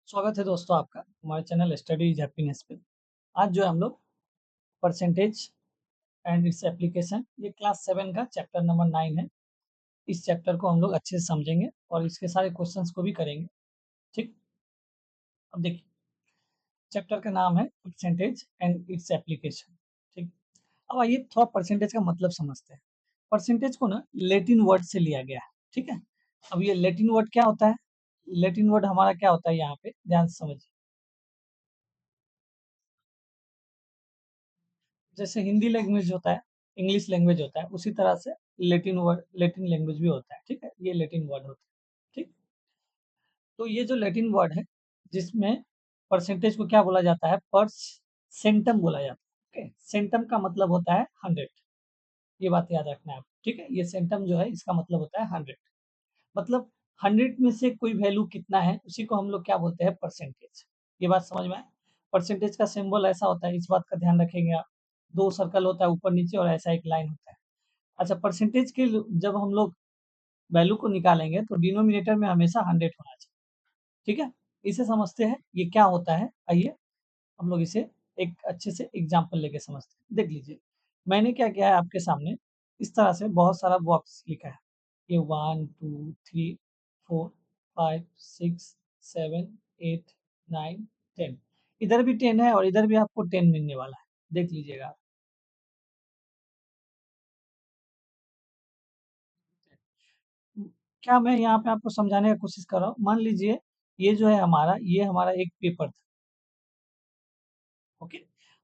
स्वागत है दोस्तों आपका हमारे चैनल स्टडी इज हैप्पीनेस पे। आज जो है हम लोग परसेंटेज एंड इट्स एप्लीकेशन ये क्लास 7 का चैप्टर नंबर 9 है। इस चैप्टर को हम लोग अच्छे से समझेंगे और इसके सारे क्वेश्चंस को भी करेंगे। ठीक, अब देखिए चैप्टर का नाम है परसेंटेज एंड इट्स एप्लीकेशन। ठीक, अब आइए थोड़ा परसेंटेज का मतलब समझते हैं। परसेंटेज को ना लैटिन वर्ड से लिया गया है। ठीक है, अब ये लैटिन वर्ड क्या होता है? लैटिन वर्ड हमारा क्या होता है यहाँ पे ध्यान से समझिए। जैसे हिंदी लैंग्वेज होता है, इंग्लिश लैंग्वेज होता है, उसी तरह से लैटिन लैंग्वेज भी होता है। ठीक है, ये लैटिन वर्ड होता है। ठीक, तो ये जो लैटिन वर्ड है जिसमें परसेंटेज को क्या बोला जाता है? परसेंटम बोला जाता है। ओके, सेंटम का मतलब होता है 100। ये बात याद रखना है आप। ठीक है, ये सेंटम जो है इसका मतलब होता है 100। मतलब 100 में से कोई वैल्यू कितना है उसी को हम लोग क्या बोलते हैं? परसेंटेज। ये बात समझ में आए? परसेंटेज का सिंबल ऐसा होता है, इस बात का ध्यान रखेंगे आप। दो सर्कल होता है ऊपर नीचे और ऐसा एक लाइन होता है। अच्छा, परसेंटेज के जब हम लोग वैल्यू को निकालेंगे तो डिनोमिनेटर में हमेशा 100 होना चाहिए। ठीक है, इसे समझते हैं ये क्या होता है। आइए हम लोग इसे एक अच्छे से एग्जाम्पल लेके समझते हैं। देख लीजिए मैंने क्या किया है आपके सामने, इस तरह से बहुत सारा बॉक्स लिखा है। ये 1 2 3 4 5 6 7 8 9 10। इधर भी 10 है और इधर भी आपको 10 मिलने वाला है। देख लीजिएगा आप। क्या मैं यहाँ पे आपको समझाने का कोशिश कर रहा हूँ? मान लीजिए ये जो है हमारा, ये हमारा एक पेपर था। ओके,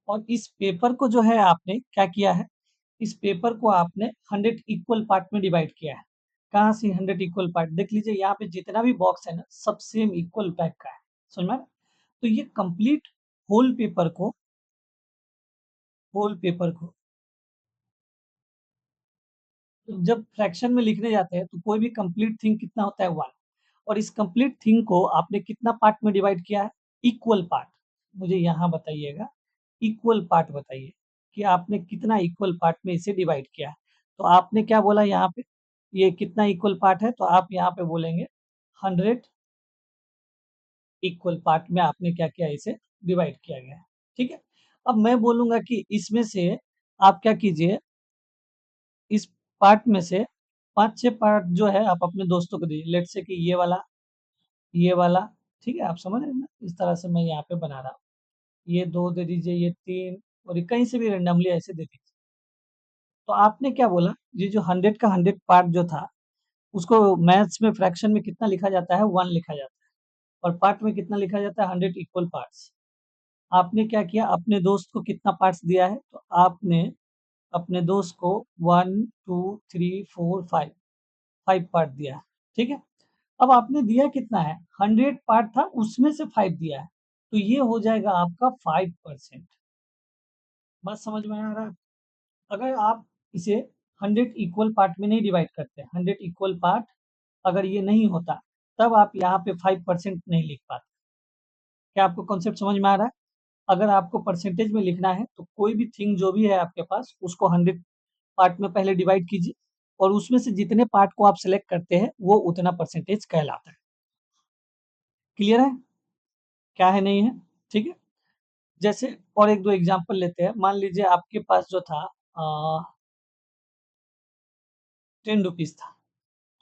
और इस पेपर को जो है आपने क्या किया है? इस पेपर को आपने 100 इक्वल पार्ट में डिवाइड किया है। कहाँ से 100 इक्वल पार्ट? देख लीजिए यहाँ पे जितना भी बॉक्स है ना सब सेम इक्वल पैक का है। समझ में आया? तो ये कंप्लीट होल पेपर को होल पेपर को जब फ्रैक्शन में लिखने जाते हैं तो कोई भी कंप्लीट थिंग कितना होता है? 1। और इस कंप्लीट थिंग को आपने कितना पार्ट में डिवाइड किया है? Equal part. मुझे यहाँ बताइएगा, इक्वल पार्ट बताइए कि आपने कितना इक्वल पार्ट में इसे डिवाइड किया है। तो आपने क्या बोला यहाँ पे? ये कितना इक्वल पार्ट है? तो आप यहाँ पे बोलेंगे 100 इक्वल पार्ट में आपने क्या किया? इसे डिवाइड किया गया है। ठीक है, अब मैं बोलूंगा कि इसमें से आप क्या कीजिए, इस पार्ट में से 5-6 पार्ट जो है आप अपने दोस्तों को दीजिए। लेट्स से कि ये वाला। ठीक है, आप समझ रहे हैं ना? इस तरह से मैं यहाँ पे बना रहा हूँ। ये 2 दे दीजिए, ये 3 और ये कहीं से भी रैंडमली ऐसे दे दीजिए। तो आपने क्या बोला? ये जो 100 का 100 पार्ट जो था उसको मैथ्स में फ्रैक्शन में कितना लिखा जाता है? 1 लिखा जाता है। और पार्ट में कितना लिखा जाता है? 100 इक्वल पार्ट्स। आपने क्या किया? अपने दोस्त को कितना पार्ट्स दिया है? तो आपने अपने दोस्त को 1 2 3 4 5 5 पार्ट दिया है। ठीक है, अब आपने दिया कितना है? 100 पार्ट था उसमें से 5 दिया है। तो ये हो जाएगा आपका 5%। बात समझ में आ रहा है? अगर आप इसे 100 इक्वल पार्ट में नहीं डिवाइड करते, 100 इक्वल पार्ट अगर ये नहीं होता तब आप यहाँ पे 5% नहीं लिख पाते। क्या आपको कॉन्सेप्ट समझ में आ रहा है? अगर आपको परसेंटेज में लिखना है तो कोई भी थिंग जो भी है आपके पास उसको 100 पार्ट में पहले डिवाइड कीजिए और उसमें से जितने पार्ट को आप सिलेक्ट करते हैं वो उतना परसेंटेज कहलाता है। क्लियर है? क्या है नहीं है? ठीक है, जैसे और एक दो एग्जांपल लेते हैं। मान लीजिए आपके पास जो था 10 रुपीज था।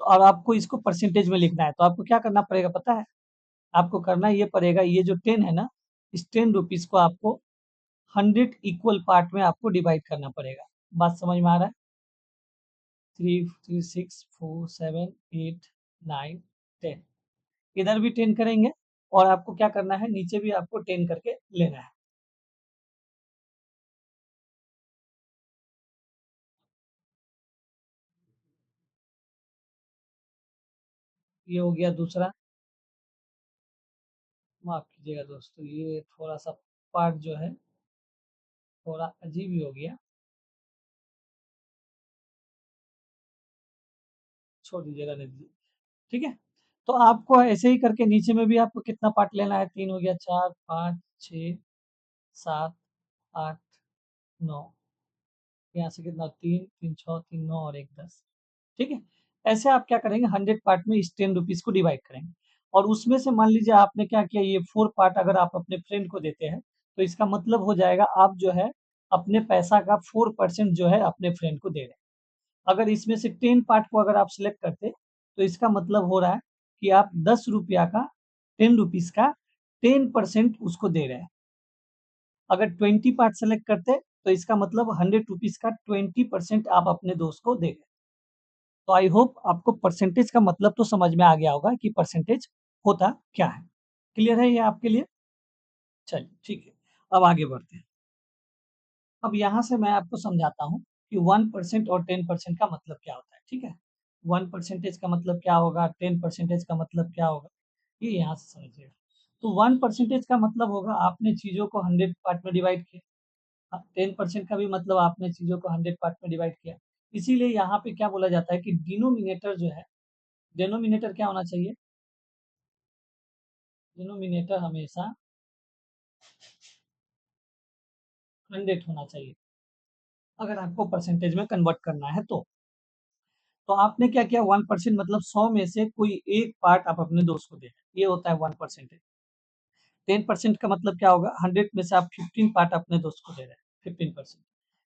तो अब आपको इसको परसेंटेज में लिखना है तो आपको क्या करना पड़ेगा पता है? आपको करना ये पड़ेगा, ये जो 10 है ना, इस 10 रुपीज को आपको 100 इक्वल पार्ट में आपको डिवाइड करना पड़ेगा। बात समझ में आ रहा है? 3 3 6 4 7 8 9 10। इधर भी 10 करेंगे और आपको क्या करना है? नीचे भी आपको 10 करके लेना है। ये हो गया दूसरा। माफ कीजिएगा दोस्तों, ये थोड़ा सा पार्ट जो है थोड़ा अजीब ही हो गया। छोड़ दीजिएगा, नहीं दीजिए। ठीक है, तो आपको ऐसे ही करके नीचे में भी आपको कितना पार्ट लेना है? 3 हो गया, 4 5 6 7 8 9। यहाँ से कितना? 3 3 6 3 9 और 1 10। ठीक है, ऐसे आप क्या करेंगे? 100 पार्ट में इस 10 रुपीज को डिवाइड करेंगे। और उसमें से मान लीजिए आपने क्या किया, ये 4 पार्ट अगर आप अपने फ्रेंड को देते हैं, तो इसका मतलब हो जाएगा आप जो है अपने पैसा का 4% जो है अपने फ्रेंड को दे रहे हैं। अगर इसमें से 10 पार्ट को अगर आप सिलेक्ट करते, तो इसका मतलब हो रहा है कि आप 10 रुपया का, 10 रुपीज़ का 10% उसको दे रहे हैं। अगर 20 पार्ट सेलेक्ट करते, तो इसका मतलब 100 रुपीज़ का 20% आप अपने दोस्त को दे रहे हैं। तो आई होप आपको परसेंटेज का मतलब तो समझ में आ गया होगा कि परसेंटेज होता क्या है। क्लियर है ये आपके लिए? चलिए ठीक है, अब आगे बढ़ते हैं। अब यहाँ से मैं आपको समझाता हूँ कि 1% और 10% का मतलब क्या होता है, ठीक है? 1 परसेंटेज का मतलब क्या होगा, 10 परसेंटेज का मतलब क्या होगा, ये यहाँ से समझिएगा। तो 1 परसेंटेज का मतलब होगा आपने चीज़ों को 100 पार्ट में डिवाइड किया। 10% का भी मतलब आपने चीज़ों को 100 पार्ट में डिवाइड किया। इसीलिए यहाँ पे क्या बोला जाता है कि डिनोमिनेटर जो है, डिनोमिनेटर क्या होना चाहिए? डिनोमिनेटर हमेशा 100 होना चाहिए, अगर आपको परसेंटेज में कन्वर्ट करना है तो। तो आपने क्या किया, 1% मतलब 100 में से कोई एक पार्ट आप अपने दोस्त को दे रहे हैं, ये होता है 1%। 10% का मतलब क्या होगा, 100 में से आप 15 पार्ट अपने दोस्त को दे रहे हैं, 15%।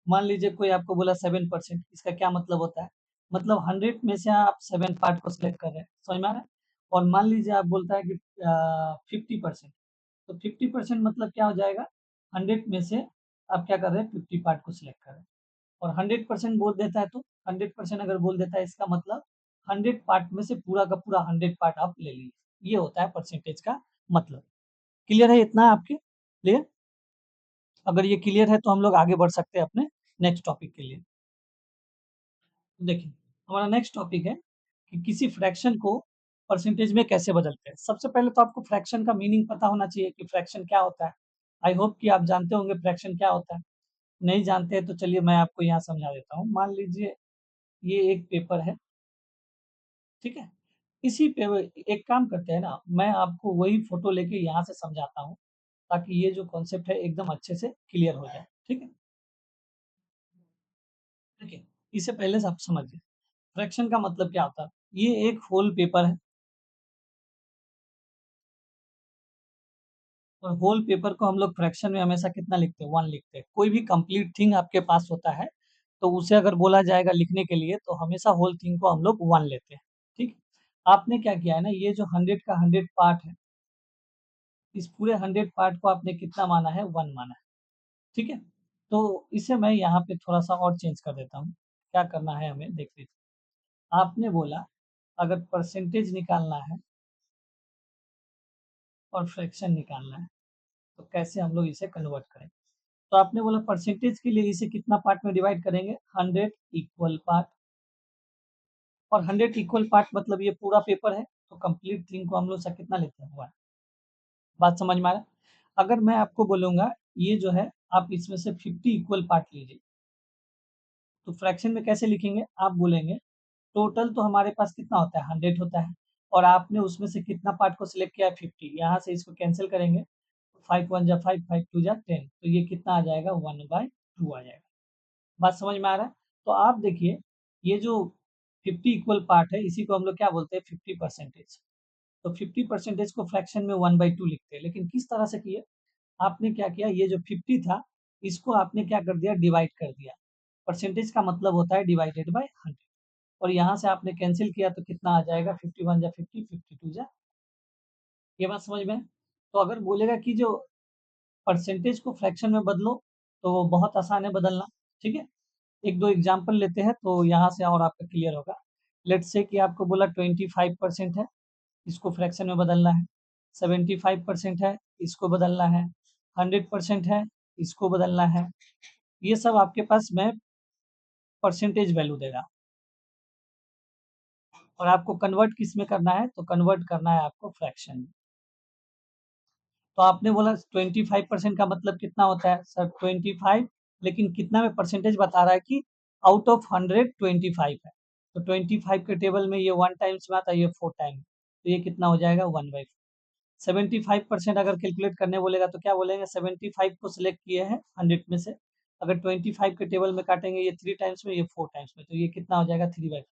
मान लीजिए कोई आपको बोला 7%, इसका क्या मतलब होता है, मतलब 100 में से आप 7 पार्ट को सिलेक्ट कर रहे हैं, समझ में आ रहा है? और मान लीजिए आप बोलता है कि 50%, तो 50% मतलब क्या हो जाएगा, 100 में से आप क्या कर रहे हैं, 50 पार्ट को सिलेक्ट कर रहे हैं। और 100% बोल देता है, तो 100% अगर बोल देता है, इसका मतलब 100 पार्ट में से पूरा का पूरा 100 पार्ट आप ले लीजिए, ये होता है परसेंटेज का मतलब। क्लियर है इतना आपके लिए? अगर ये क्लियर है तो हम लोग आगे बढ़ सकते हैं अपने नेक्स्ट टॉपिक के लिए। देखिए, हमारा नेक्स्ट टॉपिक है कि किसी फ्रैक्शन को परसेंटेज में कैसे बदलते हैं। सबसे पहले तो आपको फ्रैक्शन का मीनिंग पता होना चाहिए कि फ्रैक्शन क्या होता है। आई होप कि आप जानते होंगे फ्रैक्शन क्या होता है। नहीं जानते हैं तो चलिए मैं आपको यहाँ समझा देता हूँ। मान लीजिए ये एक पेपर है, ठीक है? इसी पे एक काम करते हैं ना, मैं आपको वही फ़ोटो लेके यहाँ से समझाता हूँ, ताकि ये जो कॉन्सेप्ट है एकदम अच्छे से क्लियर हो जाए, ठीक है? ठीक है? इससे पहले से आप समझिए, फ्रैक्शन का मतलब क्या होता है? ये एक होल पेपर है और होल पेपर को हम लोग फ्रैक्शन में हमेशा कितना लिखते हैं? 1 लिखते हैं। कोई भी कंप्लीट थिंग आपके पास होता है, तो उसे अगर बोला जाएगा लिखने के लिए, तो हमेशा होल थिंग को हम लोग 1 लेते हैं, ठीक? आपने क्या किया है ना, ये जो 100 का 100 पार्ट है, इस पूरे 100 पार्ट को आपने कितना माना है? 1 माना है, ठीक है? तो इसे मैं यहाँ पे थोड़ा-सा और चेंज कर देता हूँ। क्या करना है हमें देख लीजिए। आपने बोला अगर परसेंटेज निकालना है और फ्रैक्शन निकालना है, तो कैसे हम लोग इसे कन्वर्ट करें? तो आपने बोला परसेंटेज के लिए इसे कितना पार्ट में डिवाइड करेंगे? 100 इक्वल पार्ट, और 100 इक्वल पार्ट मतलब ये पूरा पेपर है, तो कंप्लीट थिंग को हम लोग सा कितना लेते हैं? 1। बात समझ में आ रहा है? अगर मैं आपको बोलूँगा ये जो है आप इसमें से 50 इक्वल पार्ट लीजिए, तो फ्रैक्शन में कैसे लिखेंगे? आप बोलेंगे टोटल तो हमारे पास कितना होता है? 100 होता है, और आपने उसमें से कितना पार्ट को सिलेक्ट किया है? 50। यहाँ से इसको कैंसल करेंगे, 5 1 जा 5, 5 2 जा 10, तो ये कितना आ जाएगा? 1/2 आ जाएगा। बात समझ में आ रहा है? तो आप देखिए, ये जो 50 इक्वल पार्ट है, इसी को हम लोग क्या बोलते हैं? 50 परसेंटेज। तो 50 परसेंटेज को फ्रैक्शन में 1/2 लिखते हैं, लेकिन किस तरह से किए? आपने क्या किया, ये जो 50 था, इसको आपने क्या कर दिया? डिवाइड कर दिया। परसेंटेज का मतलब होता है डिवाइडेड बाय 100, और यहाँ से आपने कैंसल किया तो कितना आ जाएगा? 51 जा 50, 52 जा, ये बात समझ में है? तो अगर बोलेगा कि जो परसेंटेज को फ्रैक्शन में बदलो, तो बहुत आसान है बदलना, ठीक है? 1-2 एग्ज़ाम्पल लेते हैं तो यहाँ से और आपका क्लियर होगा। लेट्स से कि आपको बोला 25% है, इसको फ्रैक्शन में बदलना है, 75% है, इसको बदलना है, 100% है, इसको बदलना है। ये सब आपके पास में परसेंटेज वैल्यू देगा, और आपको कन्वर्ट किस में करना है? तो कन्वर्ट करना है आपको फ्रैक्शन में। तो आपने बोला 25% का मतलब कितना होता है? सर 25, लेकिन कितना में परसेंटेज बता रहा है कि आउट ऑफ 100 25 है। तो 25 के टेबल में ये 1 टाइम्स में आता है, ये 4 टाइम, तो ये कितना हो जाएगा? 1/4। 75% अगर कैलकुलेट करने बोलेगा तो क्या बोलेंगे? 75 को सिलेक्ट किए हैं 100 में से, अगर 25 के टेबल में काटेंगे ये 3 टाइम्स में, ये 4 टाइम्स में, तो ये कितना हो जाएगा? 3/4।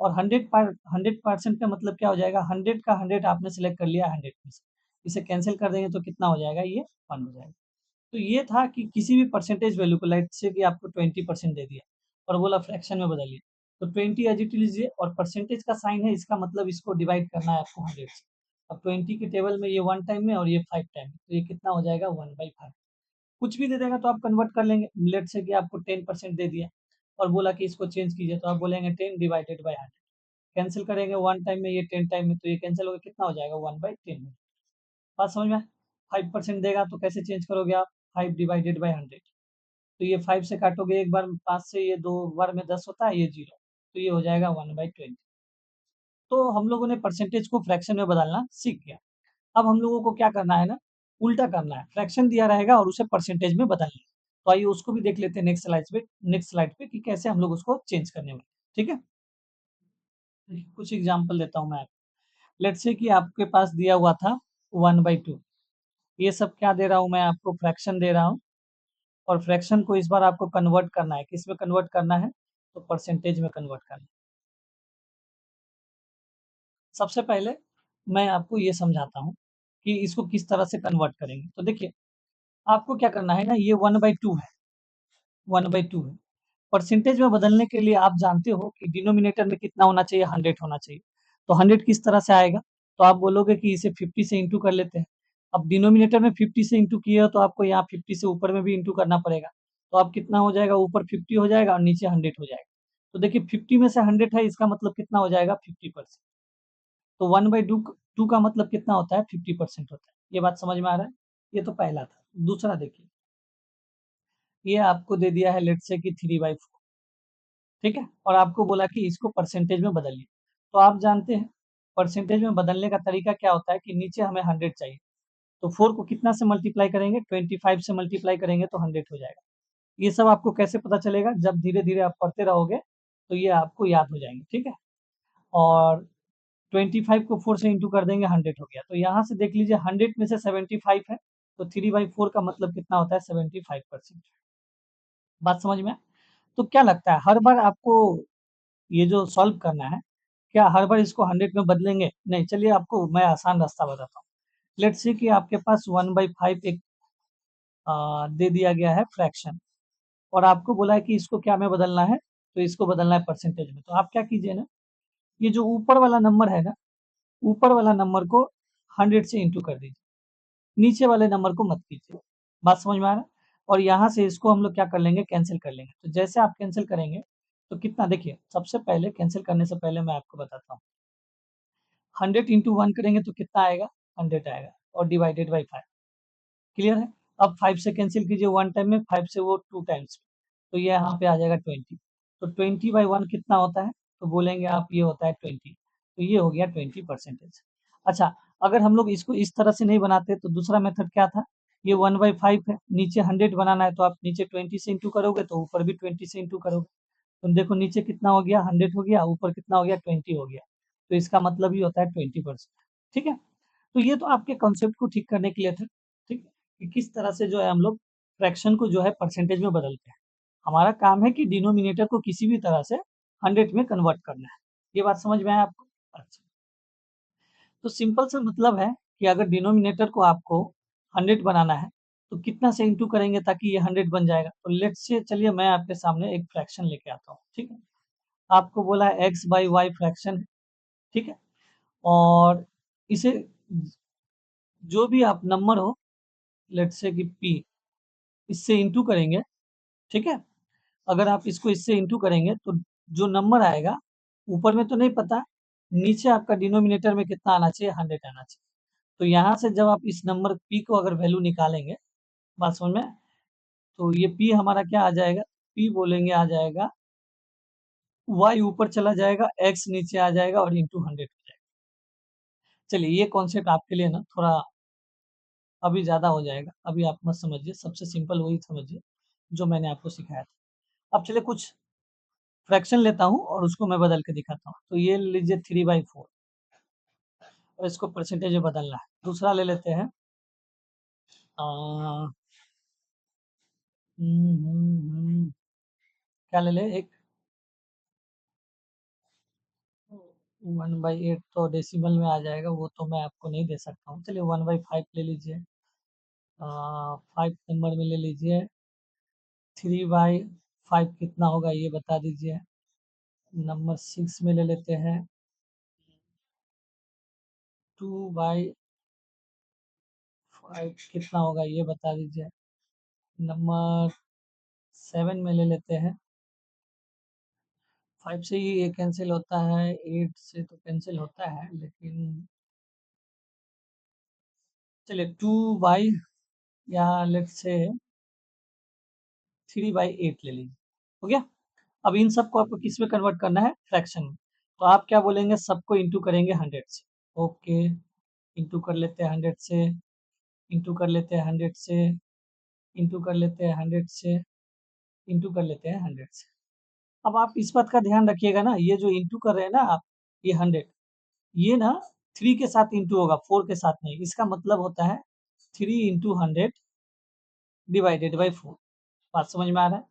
और 100% का मतलब क्या हो जाएगा, 100 का 100 आपने सिलेक्ट कर लिया 100 में से, इसे कैंसिल कर देंगे तो कितना हो जाएगा, ये 1 हो जाएगा। तो ये था कि किसी भी परसेंटेज वैल्यू को, लेट्स से कि आपको 20% दे दिया और बोला फ्रैक्शन में बदलिए, तो 20 एज इट इज लीजिए, और परसेंटेज का साइन है, इसका मतलब इसको डिवाइड करना है आपको 100 से। अब 20 के टेबल में ये 1 टाइम में और ये 5 टाइम में, तो ये कितना हो जाएगा, 1/5। कुछ भी दे देगा तो आप कन्वर्ट कर लेंगे, लेट्स से कि आपको 10% दे दिया और बोला कि इसको चेंज कीजिए, तो आप बोलेंगे 10 डिवाइडेड बाय 100, कैंसिल करेंगे 1 टाइम में, ये 10 टाइम में, तो ये कैंसिल होगा, कितना हो जाएगा, 1/10 में। बात समझ में? 5% देगा तो कैसे चेंज करोगे आप, 5 डिवाइडेड बाय 100, तो ये 5 से काटोगे एक बार, 5 से ये 2 बार में 10 होता है, ये 0, तो ये हो जाएगा 1/20। तो हम लोगों ने परसेंटेज को फ्रैक्शन में बदलना सीख गया। अब हम लोगों को क्या करना है ना, उल्टा करना है, फ्रैक्शन दिया रहेगा और उसे परसेंटेज में बदलना है। तो आइए उसको भी देख लेते हैं नेक्स्ट स्लाइड पे कि कैसे हम लोग उसको चेंज करने वाले, ठीक है? कुछ एग्जांपल देता हूँ मैं आपको। लेट्स से कि आपके पास दिया हुआ था 1/2, ये सब क्या दे रहा हूँ मैं आपको, फ्रैक्शन दे रहा हूँ, और फ्रैक्शन को इस बार आपको कन्वर्ट करना है, किस में कन्वर्ट करना है, तो परसेंटेज में कन्वर्ट करना है। सबसे पहले मैं आपको ये समझाता हूँ कि इसको किस तरह से कन्वर्ट करेंगे। तो देखिए, आपको क्या करना है ना, ये 1/2 है, 1/2 है। परसेंटेज में बदलने के लिए आप जानते हो कि डिनोमिनेटर में कितना होना चाहिए, 100 होना चाहिए। तो 100 किस तरह से आएगा, तो आप बोलोगे कि इसे 50 से इंटू कर लेते हैं। अब डिनोमिनेटर में 50 से इंटू किया हो तो आपको यहाँ 50 से ऊपर में भी इंटू करना पड़ेगा। तो अब कितना हो जाएगा, ऊपर 50 हो जाएगा और नीचे 100 हो जाएगा। तो देखिए 50 में से 100 है, इसका मतलब कितना हो जाएगा, 50%। तो 1/2 का मतलब कितना होता है, 50% होता है। ये बात समझ में आ रहा है? ये तो पहला था। दूसरा देखिए, ये आपको दे दिया है लेट्स से कि 3/4, ठीक है, और आपको बोला कि इसको परसेंटेज में बदलिए। तो आप जानते हैं परसेंटेज में बदलने का तरीका क्या होता है कि नीचे हमें 100 चाहिए, तो 4 को कितना से मल्टीप्लाई करेंगे, 25 से मल्टीप्लाई करेंगे तो 100 हो जाएगा। ये सब आपको कैसे पता चलेगा, जब धीरे धीरे आप पढ़ते रहोगे तो ये आपको याद हो जाएंगे, ठीक है। और 25 को 4 से इंटू कर देंगे, 100 हो गया। तो यहाँ से देख लीजिए 100 में से 75 है, तो 3/4 का मतलब कितना होता है, 75%। बात समझ में आया? तो क्या लगता है, हर बार आपको ये जो सॉल्व करना है, क्या हर बार इसको 100 में बदलेंगे? नहीं, चलिए आपको मैं आसान रास्ता बताता हूँ। लेट्स से कि आपके पास 1/5 एक दे दिया गया है फ्रैक्शन, और आपको बोला है कि इसको क्या में बदलना है, तो इसको बदलना है परसेंटेज में। तो आप क्या कीजिए ना, ये जो ऊपर वाला नंबर है ना, ऊपर वाला नंबर को 100 से इंटू कर दीजिए, नीचे वाले नंबर को मत कीजिए। बात समझ में आ रहा है? और यहाँ से इसको हम लोग क्या कर लेंगे, कैंसिल कर लेंगे। तो जैसे आप कैंसिल करेंगे तो कितना, देखिए सबसे पहले कैंसिल करने से पहले मैं आपको बताता हूँ, 100 इंटू 1 करेंगे तो कितना आएगा, 100 आएगा, और डिवाइडेड बाई 5। क्लियर है? अब 5 से कैंसिल कीजिए 1 टाइम में, 5 से वो 2 टाइम्स, तो ये यहाँ पे आ जाएगा 20। तो 20/1 कितना होता है, तो बोलेंगे आप ये होता है 20। तो ये हो गया 20%। अच्छा, अगर हम लोग इसको इस तरह से नहीं बनाते तो दूसरा मेथड क्या था, ये 1/5 है, नीचे 100 बनाना है, तो आप नीचे 20 से इंटू करोगे तो ऊपर भी 20 से इंटू करोगे। तो देखो नीचे कितना हो गया, 100 हो गया, ऊपर कितना हो गया, 20 हो गया। तो इसका मतलब ही होता है 20%। ठीक है? तो ये तो आपके कॉन्सेप्ट को ठीक करने के लिए था, ठीक है, कि किस तरह से जो है हम लोग फ्रैक्शन को जो है परसेंटेज में बदलते हैं। हमारा काम है कि डिनोमिनेटर को किसी भी तरह से 100 में कन्वर्ट करना है। ये बात समझ में आया आपको? अच्छा, तो सिंपल सा मतलब है कि अगर डिनोमिनेटर को आपको 100 बनाना है, तो कितना से इंटू करेंगे ताकि ये 100 बन जाएगा। तो लेट्स से चलिए मैं आपके सामने एक फ्रैक्शन लेके आता हूँ, ठीक है। आपको बोला है x/y फ्रैक्शन है, ठीक है, और इसे जो भी आप नंबर हो, लेट्स से कि p, इससे इंटू करेंगे, ठीक है। अगर आप इसको इससे इंटू करेंगे तो जो नंबर आएगा, ऊपर में तो नहीं पता, नीचे आपका डिनोमिनेटर में कितना आना चाहिए, 100 आना चाहिए। तो यहाँ से जब आप इस नंबर p को अगर वैल्यू निकालेंगे, बात समझ में, तो ये p हमारा क्या आ जाएगा, p बोलेंगे आ जाएगा, y ऊपर चला जाएगा, x नीचे आ जाएगा और इंटू 100 हो जाएगा। चलिए ये कॉन्सेप्ट आपके लिए ना थोड़ा अभी ज़्यादा हो जाएगा, अभी आप मत समझिए, सबसे सिंपल वही समझिए जो मैंने आपको सिखाया था। अब चलिए कुछ फ्रैक्शन लेता हूँ और उसको मैं बदल के दिखाता हूँ। तो ये लीजिए 3/4, और इसको परसेंटेज में बदलना है। दूसरा ले लेते हैं, अ, क्या ले लें, एक 1/8 तो डेसिमल में आ जाएगा, वो तो मैं आपको नहीं दे सकता हूँ। चलिए 1/5 ले लीजिए। 5 नंबर में ले लीजिए। 3/5 कितना होगा ये बता दीजिए। नंबर 6 में ले लेते हैं। 2/5 कितना होगा ये बता दीजिए। नंबर 7 में ले लेते हैं। 5 से ही ये कैंसिल होता है, 8 से तो कैंसिल होता है, लेकिन चलिए 2 या लेट्स से 3/8 ले लीजिए। हो गया। अब इन सबको आपको किस में कन्वर्ट करना है? फ्रैक्शन में। तो आप क्या बोलेंगे? सबको इंटू करेंगे 100 से। ओके, इंटू कर लेते हैं 100 से, इंटू कर लेते हैं 100 से, इंटू कर लेते हैं 100 से, इंटू कर लेते हैं 100 से। अब आप इस बात का ध्यान रखिएगा ना, ये जो इंटू कर रहे हैं ना आप, ये 100, ये ना 3 के साथ इंटू होगा, 4 के साथ नहीं। इसका मतलब होता है 3 इंटू 100 डिवाइडेड बाई 4। बात समझ में आ रहा है?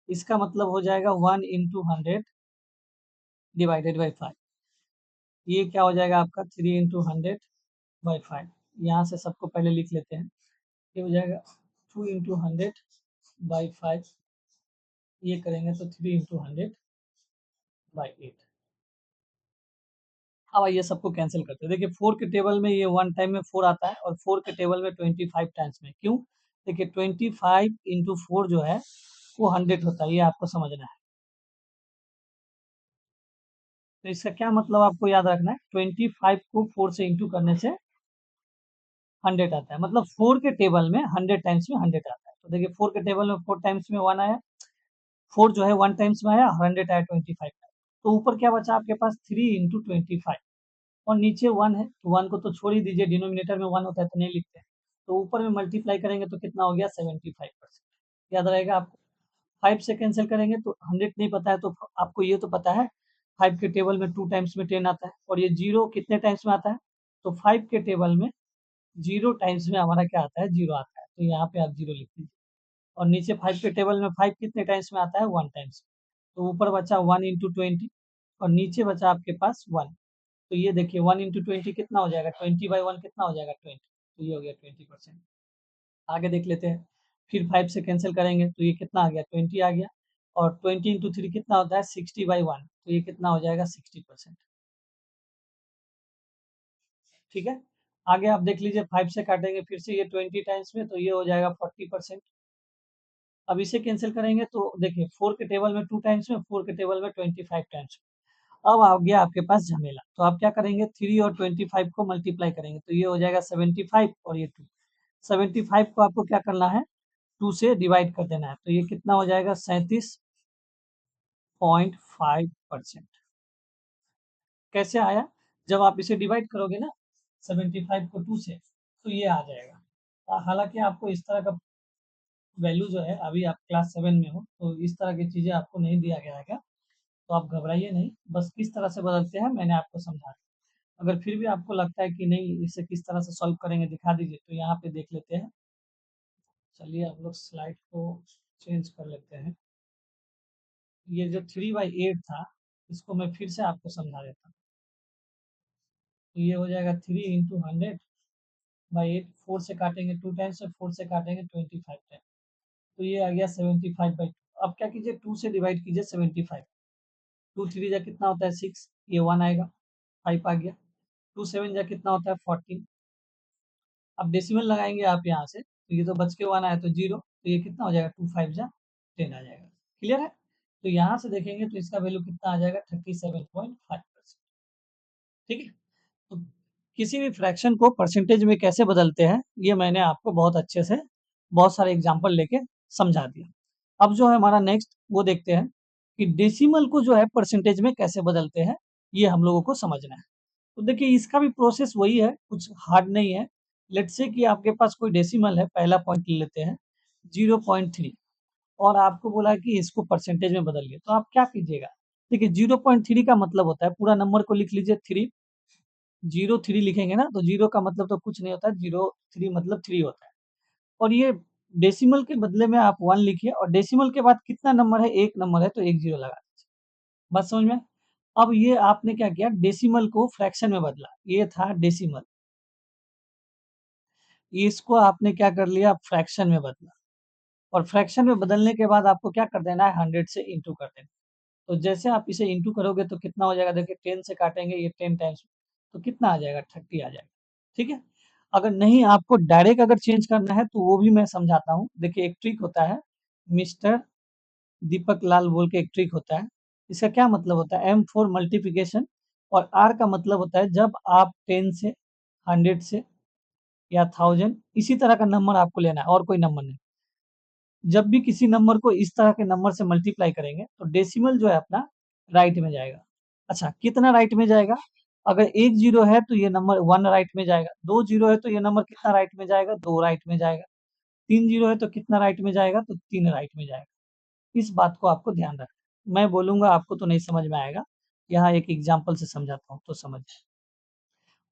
इसका मतलब हो जाएगा 1 इंटू 100 डिवाइडेड बाई 5। ये क्या हो जाएगा आपका? 3 इंटू 100 बाई 5। यहाँ से सबको पहले लिख लेते हैं। ये हो जाएगा 2 इंटू 100 बाई 5। ये करेंगे तो 3 इंटू 100 बाई 8। अब आइए सबको कैंसिल करते हैं। देखिए 4 के टेबल में ये 1 टाइम में 4 आता है, और 4 के टेबल में 25 टाइम्स में। क्यों? देखिए 25 इंटू 4 जो है वो 100 होता है, ये आपको समझना है। तो इसका क्या मतलब आपको याद रखना है? 25 को 4 से इंटू करने से 100 आता है, मतलब 4 के टेबल में 100 टाइम्स में 100 आता है। तो देखिए 4 के टेबल में 4 टाइम्स में 1 आया, 4 जो है 1 टाइम्स में आया, 100 आया 25 का। तो ऊपर क्या बचा आपके पास? 3 इंटू 25, और नीचे 1 है, तो 1 को तो छोड़ ही दीजिए, डिनोमिनेटर में 1 होता है तो नहीं लिखते। तो ऊपर में मल्टीप्लाई करेंगे तो कितना हो गया? 75%। याद रहेगा आपको। 5 से कैंसिल करेंगे तो 100 नहीं पता है, तो आपको ये तो पता है 5 के टेबल में 2 टाइम्स में 10 आता है, और ये 0 कितने टाइम्स में आता है? तो 5 के टेबल में 0 टाइम्स में हमारा क्या आता है? 0 आता है। तो यहाँ पे आप 0 लिख दीजिए। और नीचे 5 के टेबल में 5 कितने टाइम्स में आता है? 1 टाइम्स। तो ऊपर बचा 1 इंटू 20, और नीचे बचा आपके पास 1। तो ये देखिए 1 इंटू 20 कितना हो जाएगा? 20/1 कितना हो जाएगा? 20। तो ये हो गया 20%। आगे देख लेते हैं। फिर 5 से कैंसिल करेंगे तो ये कितना आ गया? 20 आ गया। और 20 इंटू 3 कितना होता है? 60/1। तो ये कितना हो जाएगा? 60%। ठीक है। आगे आप देख लीजिए, 5 से काटेंगे फिर से ये 20 टाइम्स में, तो ये हो जाएगा 40%। अब इसे कैंसिल करेंगे तो देखिए 4 के टेबल में 2 टाइम्स में, 4 के टेबल में 25 टाइम्स में। अब आ गया आपके पास झमेला। तो आप क्या करेंगे? 3 और 25 को मल्टीप्लाई करेंगे तो ये हो जाएगा 75, और ये 2। 75 को आपको क्या करना है? 2 से डिवाइड कर देना है, तो ये कितना हो जाएगा? 37.5%। कैसे आया? जब आप इसे डिवाइड करोगे ना 75 को 2 से, तो ये आ जाएगा। हालांकि आपको इस तरह का वैल्यू जो है, अभी आप क्लास 7 में हो तो इस तरह की चीज़ें आपको नहीं दिया गया है, तो आप घबराइए नहीं। बस किस तरह से बदलते हैं मैंने आपको समझा दिया। अगर फिर भी आपको लगता है कि नहीं इसे किस तरह से सॉल्व करेंगे दिखा दीजिए, तो यहाँ पे देख लेते हैं। चलिए हम लोग स्लाइड को चेंज कर लेते हैं। ये जो 3/8 था, इसको मैं फिर से आपको समझा देता हूँ। तो ये हो जाएगा 3 इंटू 100/8। 4 से काटेंगे 2 टाइम्स, और 4 से काटेंगे 25 टाइम्स। तो ये आ गया 75/2। अब क्या कीजिए? 2 से डिवाइड कीजिए 75। 2 3 जा कितना होता है? 6। ये 1 आएगा, 5 आ गया। 2 7 जा कितना होता है? 14। अब डेसिमल लगाएंगे आप यहाँ से, तो ये तो बच के 1 आया तो 0, तो ये कितना हो जाएगा? 2 5 जा 10 आ जाएगा। क्लियर है? तो यहाँ से देखेंगे तो इसका वैल्यू कितना आ जाएगा? 37.5%। ठीक है। तो किसी भी फ्रैक्शन को परसेंटेज में कैसे बदलते हैं, ये मैंने आपको बहुत अच्छे से बहुत सारे एग्जांपल लेके समझा दिया। अब जो है हमारा नेक्स्ट वो देखते हैं कि डेसिमल को जो है परसेंटेज में कैसे बदलते हैं, ये हम लोगों को समझना है। तो देखिए इसका भी प्रोसेस वही है, कुछ हार्ड नहीं है। लेट्स से कि आपके पास कोई डेसिमल है, पहला पॉइंट ले लेते हैं 0.3, और आपको बोला है कि इसको परसेंटेज में बदलिए, तो आप क्या कीजिएगा? देखिए 0.3 का मतलब होता है, पूरा नंबर को लिख लीजिए 3। 0 3 लिखेंगे ना, तो 0 का मतलब तो कुछ नहीं होता है, 0 3 मतलब 3 होता है। और ये डेसिमल के बदले में आप 1 लिखिए, और डेसिमल के बाद कितना नंबर है? 1 नंबर है, तो 1 0 लगा दीजिए। बात समझ में? अब ये आपने क्या किया, डेसिमल को फ्रैक्शन में बदला, ये था डेसिमल, इसको आपने क्या कर लिया, फ्रैक्शन में बदला, और फ्रैक्शन में बदलने के बाद आपको क्या कर देना है, 100 से इंटू कर देना। तो जैसे आप इसे इंटू करोगे तो कितना हो जाएगा, देखिए 10 से काटेंगे, ये 10 टाइम्स, तो कितना आ जाएगा, 30 आ जाएगा। ठीक है, अगर नहीं आपको डायरेक्ट अगर चेंज करना है तो वो भी मैं समझाता हूँ। देखिए एक ट्रिक होता है, मिस्टर दीपक लाल बोल के एक ट्रिक होता है। इसका क्या मतलब होता है, एम फॉर मल्टीप्लिकेशन, और आर का मतलब होता है जब आप 10 से, 100 से या 1000 इसी तरह का नंबर आपको लेना है, और कोई नंबर नहीं। जब भी किसी नंबर को इस तरह के नंबर से मल्टीप्लाई करेंगे तो डेसिमल जो है अपना राइट में जाएगा। अच्छा, कितना राइट में जाएगा, अगर एक जीरो है तो ये नंबर 1 राइट में जाएगा, 2 जीरो है तो ये नंबर कितना राइट में जाएगा, 2 राइट में जाएगा, 3 जीरो है तो कितना राइट में जाएगा, तो 3 राइट में जाएगा। इस बात को आपको ध्यान रखना है। मैं बोलूंगा आपको तो नहीं समझ में आएगा, यहाँ एक एग्जाम्पल से समझाता हूँ तो समझ।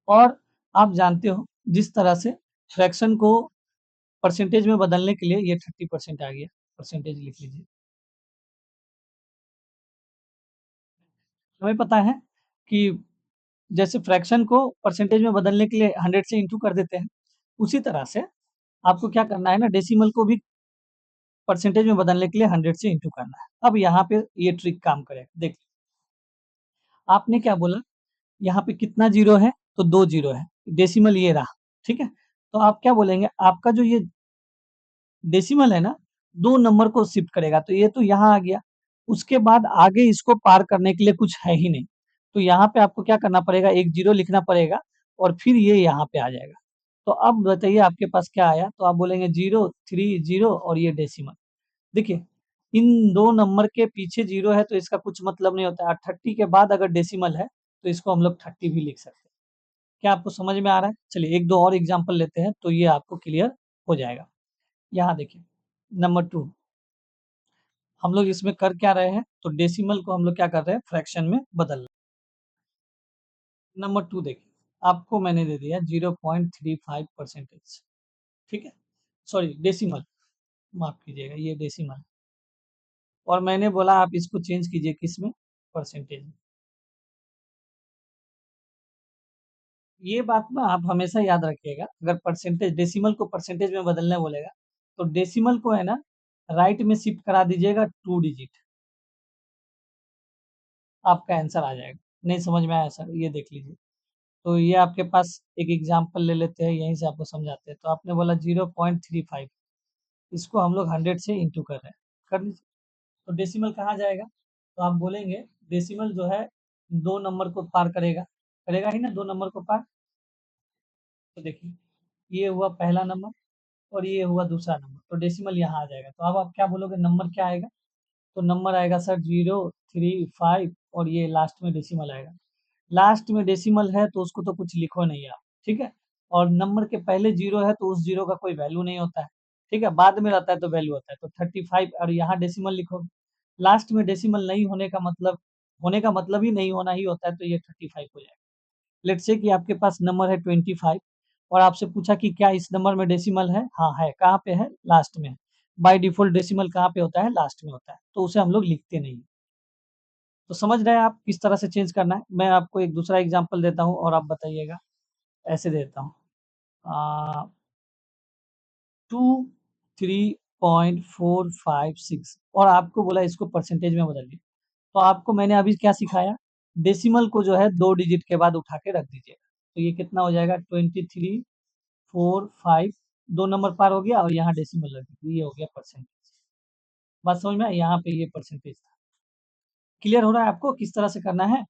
और आप जानते हो जिस तरह से फ्रैक्शन को परसेंटेज में बदलने के लिए ये 30% आ गया, परसेंटेज लिख लीजिए। हमें पता है कि जैसे फ्रैक्शन को परसेंटेज में बदलने के लिए 100 से इंटू कर देते हैं, उसी तरह से आपको क्या करना है ना, डेसिमल को भी परसेंटेज में बदलने के लिए 100 से इंटू करना है। अब यहाँ पे ये ट्रिक काम करेगा, देख, आपने क्या बोला, यहाँ पे कितना जीरो है, तो 2 जीरो है, डेसिमल ये रहा, ठीक है। तो आप क्या बोलेंगे, आपका जो ये डेसिमल है ना, 2 नंबर को शिफ्ट करेगा, तो ये तो यहाँ आ गया, उसके बाद आगे इसको पार करने के लिए कुछ है ही नहीं, तो यहाँ पे आपको क्या करना पड़ेगा, एक जीरो लिखना पड़ेगा, और फिर ये यहाँ पे आ जाएगा। तो अब बताइए आपके पास क्या आया, तो आप बोलेंगे 0 3 0 और ये डेसिमल। देखिए इन 2 नंबर के पीछे 0 है तो इसका कुछ मतलब नहीं होता है, 30 के बाद अगर डेसिमल है तो इसको हम लोग 30 भी लिख सकते हैं। क्या आपको समझ में आ रहा है? चलिए एक दो और एग्जांपल लेते हैं तो ये आपको क्लियर हो जाएगा। यहाँ देखिए, नंबर 2, हम लोग इसमें कर क्या रहे हैं, तो डेसिमल को हम लोग क्या कर रहे हैं, फ्रैक्शन में बदल रहे हैं। नंबर 2 देखिए, आपको मैंने दे दिया 0.35%, ठीक है, सॉरी डेसिमल, माफ कीजिएगा ये डेसिमल, और मैंने बोला आप इसको चेंज कीजिए किसमें, परसेंटेज में। ये बात ना आप हमेशा याद रखिएगा, अगर परसेंटेज डेसिमल को परसेंटेज में बदलने बोलेगा तो डेसिमल को है ना राइट में शिफ्ट करा दीजिएगा 2 डिजिट, आपका आंसर आ जाएगा। नहीं समझ में आया सर, ये देख लीजिए। तो ये आपके पास एक एग्जांपल ले लेते हैं, यहीं से आपको समझाते हैं। तो आपने बोला 0.35, इसको हम लोग 100 से इंटू कर रहे हैं, कर लीजिए। तो डेसिमल कहाँ जाएगा, तो आप बोलेंगे डेसिमल जो है 2 नंबर को पार करेगा, करेगा ही ना 2 नंबर को पार। तो देखिए ये हुआ पहला नंबर और ये हुआ दूसरा नंबर, तो डेसिमल यहाँ आ जाएगा। तो अब आप क्या बोलोगे, नंबर क्या आएगा, तो नंबर आएगा सर 035 और ये लास्ट में डेसिमल आएगा। लास्ट में डेसिमल है तो उसको तो कुछ लिखो नहीं आप, ठीक है। और नंबर के पहले जीरो है तो उस जीरो का कोई वैल्यू नहीं होता है, ठीक है, बाद में रहता है तो वैल्यू होता है। तो 35 और यहाँ डेसिमल लिखो, लास्ट में डेसिमल नहीं होने का मतलब, होने का मतलब ही नहीं होना ही होता है, तो ये 35 हो जाएगा। लेट्स से कि आपके पास नंबर है 25 और आपसे पूछा कि क्या इस नंबर में डेसिमल है, हाँ है, कहाँ पे है, लास्ट में है। बाय डिफॉल्ट डेसिमल कहाँ पे होता है, लास्ट में होता है, तो उसे हम लोग लिखते नहीं। तो समझ रहे हैं आप किस तरह से चेंज करना है। मैं आपको एक दूसरा एग्जांपल देता हूँ और आप बताइएगा, ऐसे देता हूँ, 23.456 और आपको बोला इसको परसेंटेज में बदलिए। तो आपको मैंने अभी क्या सिखाया, डेसिमल को जो है 2 डिजिट के बाद उठा के रख दीजिएगा, तो ये कितना हो जाएगा, 23.45, 2 नंबर पार हो गया और यहाँ डेसिमल रख दीजिए, ये हो गया परसेंटेज। बात समझ में आई? यहाँ पे ये परसेंटेज था। क्लियर हो रहा है आपको किस तरह से करना है?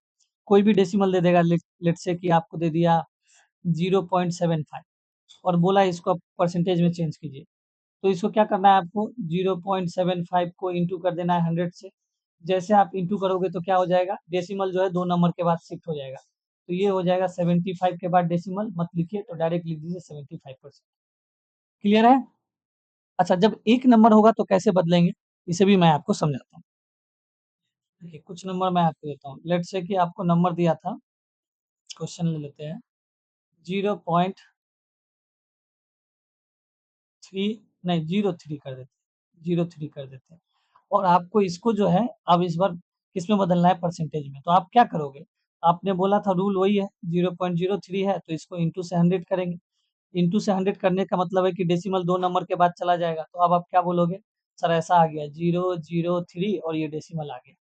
कोई भी डेसिमल दे देगा, लेट से कि आपको दे दिया 0.75 और बोला इसको परसेंटेज में चेंज कीजिए, तो इसको क्या करना है आपको, 0.75 को इंटू कर देना है 100 से। जैसे आप इंटू करोगे तो क्या हो जाएगा, डेसिमल जो है 2 नंबर के बाद शिफ्ट हो जाएगा, तो ये हो जाएगा 75 के बाद डेसिमल मत लिखिए, तो डायरेक्ट लिख दीजिए 75%। क्लियर है? अच्छा, जब एक नंबर होगा तो कैसे बदलेंगे, इसे भी मैं आपको समझाता हूँ। देखिए कुछ नंबर मैं आपको देता हूँ, लेट से कि आपको नंबर दिया था, क्वेश्चन ले लेते हैं, 0.3 नहीं 03 कर देते हैं, 03 कर देते हैं, और आपको इसको जो है अब इस बार किसमें बदलना है, परसेंटेज में। तो आप क्या करोगे, आपने बोला था रूल वही है, 0.03 है तो इसको इंटू से 100 करेंगे। इंटू से 100 करने का मतलब है कि डेसिमल 2 नंबर के बाद चला जाएगा। तो अब आप क्या बोलोगे, सर ऐसा आ गया 003 और ये डेसिमल आ गया।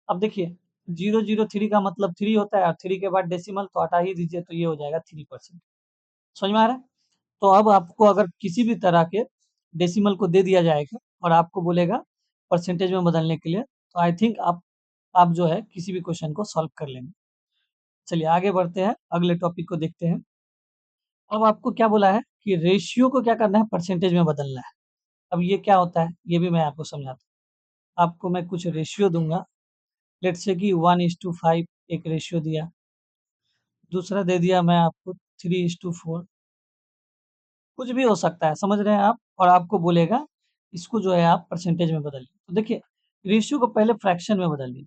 अब देखिए 003 का मतलब 3 होता है और 3 के बाद डेसिमल तो हटा ही दीजिए, तो ये हो जाएगा 3%। समझ में आ रहा है? तो अब आपको अगर किसी भी तरह के डेसिमल को दे दिया जाएगा और आपको बोलेगा परसेंटेज में बदलने के लिए, तो आई थिंक आप जो है किसी भी क्वेश्चन को सॉल्व कर लेंगे। चलिए आगे बढ़ते हैं, अगले टॉपिक को देखते हैं। अब आपको क्या बोला है कि रेशियो को क्या करना है, परसेंटेज में बदलना है। अब ये क्या होता है, ये भी मैं आपको समझाता हूँ। आपको मैं कुछ रेशियो दूंगा, लेट्स से कि 1:5 एक रेशियो दिया, दूसरा दे दिया मैं आपको 3:4, कुछ भी हो सकता है, समझ रहे हैं आप। और आपको बोलेगा इसको जो है आप परसेंटेज में बदलिए। तो देखिए रेशियो को पहले फ्रैक्शन में बदल दीजिए।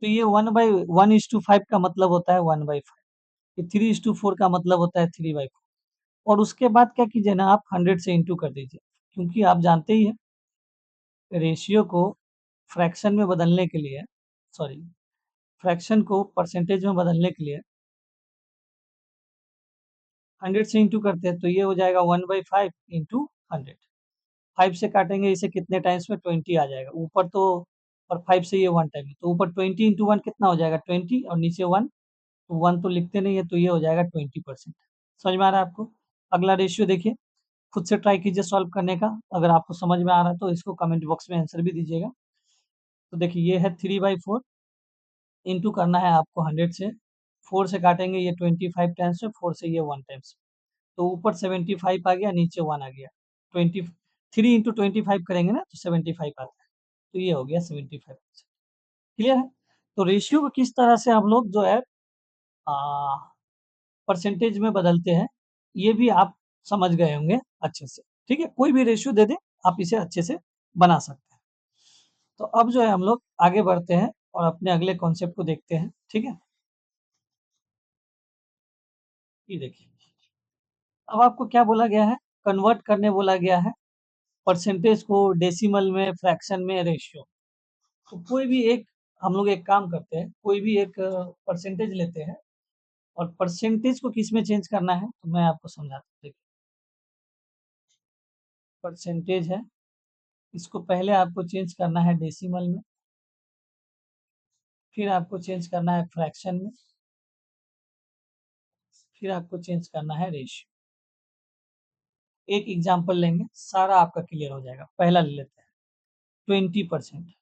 तो ये 1:5 का मतलब होता है 1/5, ये 3:4 का मतलब होता है 3/4। और उसके बाद क्या कीजिए ना, आप 100 से इंटू कर दीजिए, क्योंकि आप जानते ही हैं रेशियो को फ्रैक्शन में बदलने के लिए, सॉरी, फ्रैक्शन को परसेंटेज में बदलने के लिए 100 से इंटू करते हैं, तो ये हो जाएगा 1/5 इंटू 100। 5 से काटेंगे इसे कितने टाइम्स में, 20 आ जाएगा ऊपर तो, और 5 से ये 1 टाइम है, तो ऊपर 20 इंटू 1 कितना हो जाएगा 20, और नीचे 1, तो 1 तो लिखते नहीं है, तो ये हो जाएगा 20%। समझ में आ रहा है आपको? अगला रेशियो देखिए, खुद से ट्राई कीजिए सॉल्व करने का, अगर आपको समझ में आ रहा है तो इसको कमेंट बॉक्स में आंसर भी दीजिएगा। तो देखिए ये है 3/4, इंटू करना है आपको 100 से, 4 से काटेंगे ये 25 टाइम्स में, 4 से ये 1 टाइम्स, तो ऊपर 75 आ गया, नीचे 1 आ गया। 3 इंटू 25 करेंगे ना तो 75 आता है, तो ये हो गया 75%। क्लियर है? तो रेशियो को किस तरह से हम लोग जो है परसेंटेज में बदलते हैं, ये भी आप समझ गए होंगे अच्छे से। ठीक है, कोई भी रेशियो दे दे आप इसे अच्छे से बना सकते हैं। तो अब जो है हम लोग आगे बढ़ते हैं और अपने अगले कॉन्सेप्ट को देखते हैं। ठीक है, ये देखिए अब आपको क्या बोला गया है, कन्वर्ट करने बोला गया है परसेंटेज को डेसिमल में, फ्रैक्शन में, रेशियो। तो कोई भी एक, हम लोग एक काम करते हैं, कोई भी एक परसेंटेज लेते हैं और परसेंटेज को किस में चेंज करना है, तो मैं आपको समझाता हूँ। देखिए परसेंटेज है, इसको पहले आपको चेंज करना है डेसिमल में, फिर आपको चेंज करना है फ्रैक्शन में, फिर आपको चेंज करना है रेशियो। एक एग्जांपल लेंगे, सारा आपका क्लियर हो जाएगा। पहला ले लेते हैं 20%।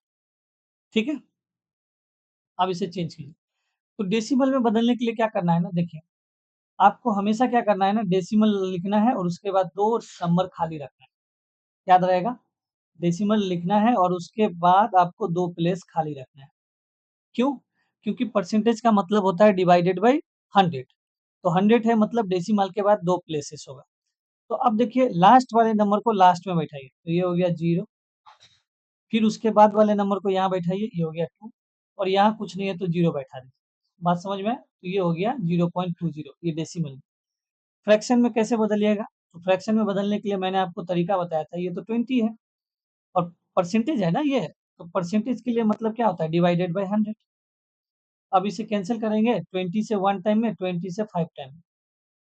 ठीक है, अब इसे चेंज कीजिए। तो डेसिमल में बदलने के लिए क्या करना है ना, देखिए आपको हमेशा क्या करना है ना, डेसिमल लिखना है और उसके बाद 2 नंबर खाली रखना है। याद रहेगा, डेसिमल लिखना है और उसके बाद आपको 2 प्लेस खाली रखना है। क्यों? क्योंकि परसेंटेज का मतलब होता है डिवाइडेड बाई 100। तो 100 है मतलब डेसिमल के बाद 2 प्लेसेस होगा। तो अब देखिए लास्ट वाले नंबर को लास्ट में बैठाइए, तो ये हो गया 0। फिर उसके बाद वाले नंबर को यहाँ बैठाइए, ये हो गया 2, और यहाँ कुछ नहीं है तो 0 बैठा दीजिए। बात समझ में आए? तो ये हो गया 0.20, ये डेसिमल में। फ्रैक्शन में कैसे बदलिएगा, तो फ्रैक्शन में बदलने के लिए मैंने आपको तरीका बताया था, ये तो 20 है और परसेंटेज है ना ये, तो परसेंटेज के लिए मतलब क्या होता है, डिवाइडेड बाई 100। अब इसे कैंसिल करेंगे, 20 से 1 टाइम में, 20 से 5 टाइम में।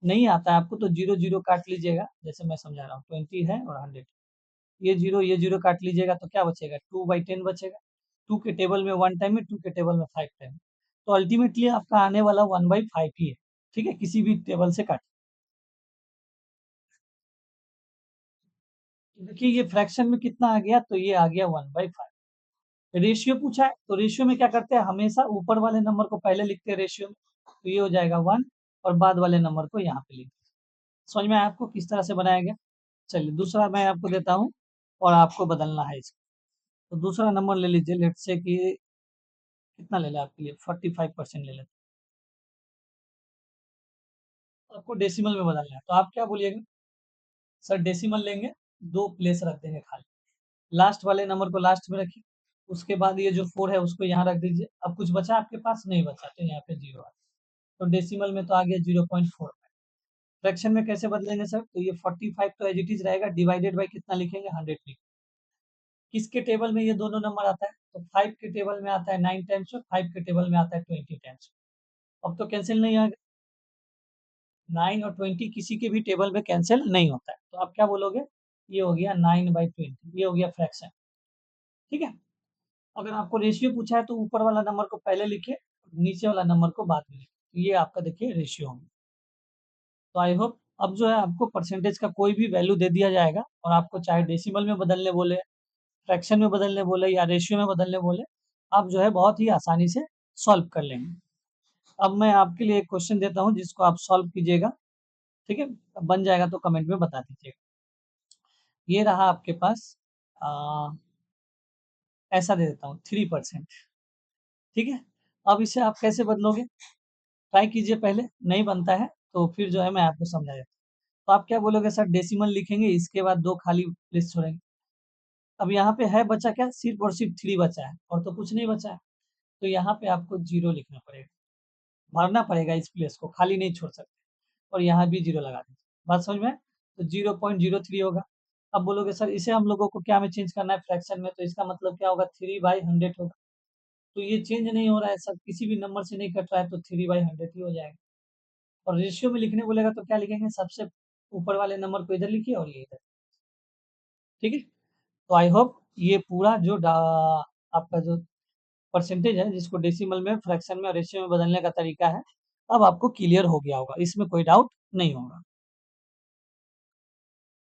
नहीं आता है आपको तो 0 0 काट लीजिएगा, जैसे मैं समझा रहा हूँ, 20 है और 100, ये 0 काट लीजिएगा तो क्या बचेगा, 2/10 बचेगा। 2 के टेबल में 1 टाइम में, 2 के टेबल में 5 टाइम में। तो अल्टीमेटली आपका आने वाला 1/5 ही है। ठीक है, किसी भी टेबल से काट। देखिए ये फ्रैक्शन में कितना आ गया, तो ये आ गया 1/5। रेशियो पूछा है, तो रेशियो में क्या करते हैं, हमेशा ऊपर वाले नंबर को पहले लिखते हैं रेशियो में, तो ये हो जाएगा 1, और बाद वाले नंबर को यहाँ पे लिखते हैं। समझ में आया आपको किस तरह से बनाया गया? चलिए दूसरा मैं आपको देता हूँ और आपको बदलना है इसको। तो दूसरा नंबर ले लीजिए, लेट से कि कितना ले लें आपके लिए, 45% ले लेते हैं। आपको डेसिमल में बदलना है, तो आप क्या बोलिएगा, सर डेसिमल लेंगे, 2 प्लेस रख देंगे खाली, लास्ट वाले नंबर को लास्ट में रखिए, उसके बाद ये जो 4 है उसको यहाँ रख दीजिए। अब कुछ बचा आपके पास, नहीं बचा, तो यहाँ पे 0 आ गया। तो डेसिमल में तो आ गया 0.4। फ्रैक्शन में कैसे बदलेंगे सर, तो ये 45 तो एज इट इज रहेगा, डिवाइडेड बाई कितना लिखेंगे, 100 लिखेंगे। किसके टेबल में ये दोनों नंबर आता है? तो 5 के टेबल में आता है 9 टाइम्स में, 5 के टेबल में आता है 20 टाइम्स में। अब तो कैंसिल नहीं आएगा, 9 और 20 किसी के भी टेबल में कैंसिल नहीं होता है। तो आप क्या बोलोगे? ये हो गया 9/20, ये हो गया फ्रैक्शन। ठीक है? अगर आपको रेशियो पूछा है तो ऊपर वाला नंबर को पहले लिखिए, नीचे वाला नंबर को बाद में लिखिए। ये आपका देखिए रेशियो होगा। तो आई होप अब जो है आपको परसेंटेज का कोई भी वैल्यू दे दिया जाएगा और आपको चाहे डेसिमल में बदलने बोले, फ्रैक्शन में बदलने बोले या रेशियो में बदलने बोले, आप जो है बहुत ही आसानी से सॉल्व कर लेंगे। अब मैं आपके लिए एक क्वेश्चन देता हूँ जिसको आप सॉल्व कीजिएगा। ठीक है? बन जाएगा तो कमेंट में बता दीजिएगा। ये रहा आपके पास, आ, ऐसा दे देता हूँ 3%। ठीक है? अब इसे आप कैसे बदलोगे? ट्राई कीजिए पहले, नहीं बनता है तो फिर जो है मैं आपको समझा देता हूँ। तो आप क्या बोलोगे? सर डेसिमल लिखेंगे, इसके बाद 2 खाली प्लेस छोड़ेंगे। अब यहाँ पे है बचा क्या? सिर्फ और सिर्फ 3 बचा है और तो कुछ नहीं बचा है। तो यहाँ पे आपको 0 लिखना पड़ेगा, भरना पड़ेगा इस प्लेस को, खाली नहीं छोड़ सकते। और यहाँ भी 0 लगा दीजिए। बात समझ में आए? तो 0.03 होगा। अब बोलोगे सर इसे हम लोगों को क्या में चेंज करना है? फ्रैक्शन में। तो इसका मतलब क्या होगा? 3/100 होगा। तो ये चेंज नहीं हो रहा है सर, किसी भी नंबर से नहीं कट रहा है, तो 3/100 ही हो जाएगा। और रेशियो में लिखने बोलेगा तो क्या लिखेंगे? सबसे ऊपर वाले नंबर को इधर लिखिए और ये इधर। ठीक है? तो आई होप ये पूरा जो आपका जो परसेंटेज है जिसको डेसिमल में, फ्रैक्शन में और रेशियो में बदलने का तरीका है, अब आपको क्लियर हो गया होगा, इसमें कोई डाउट नहीं होगा।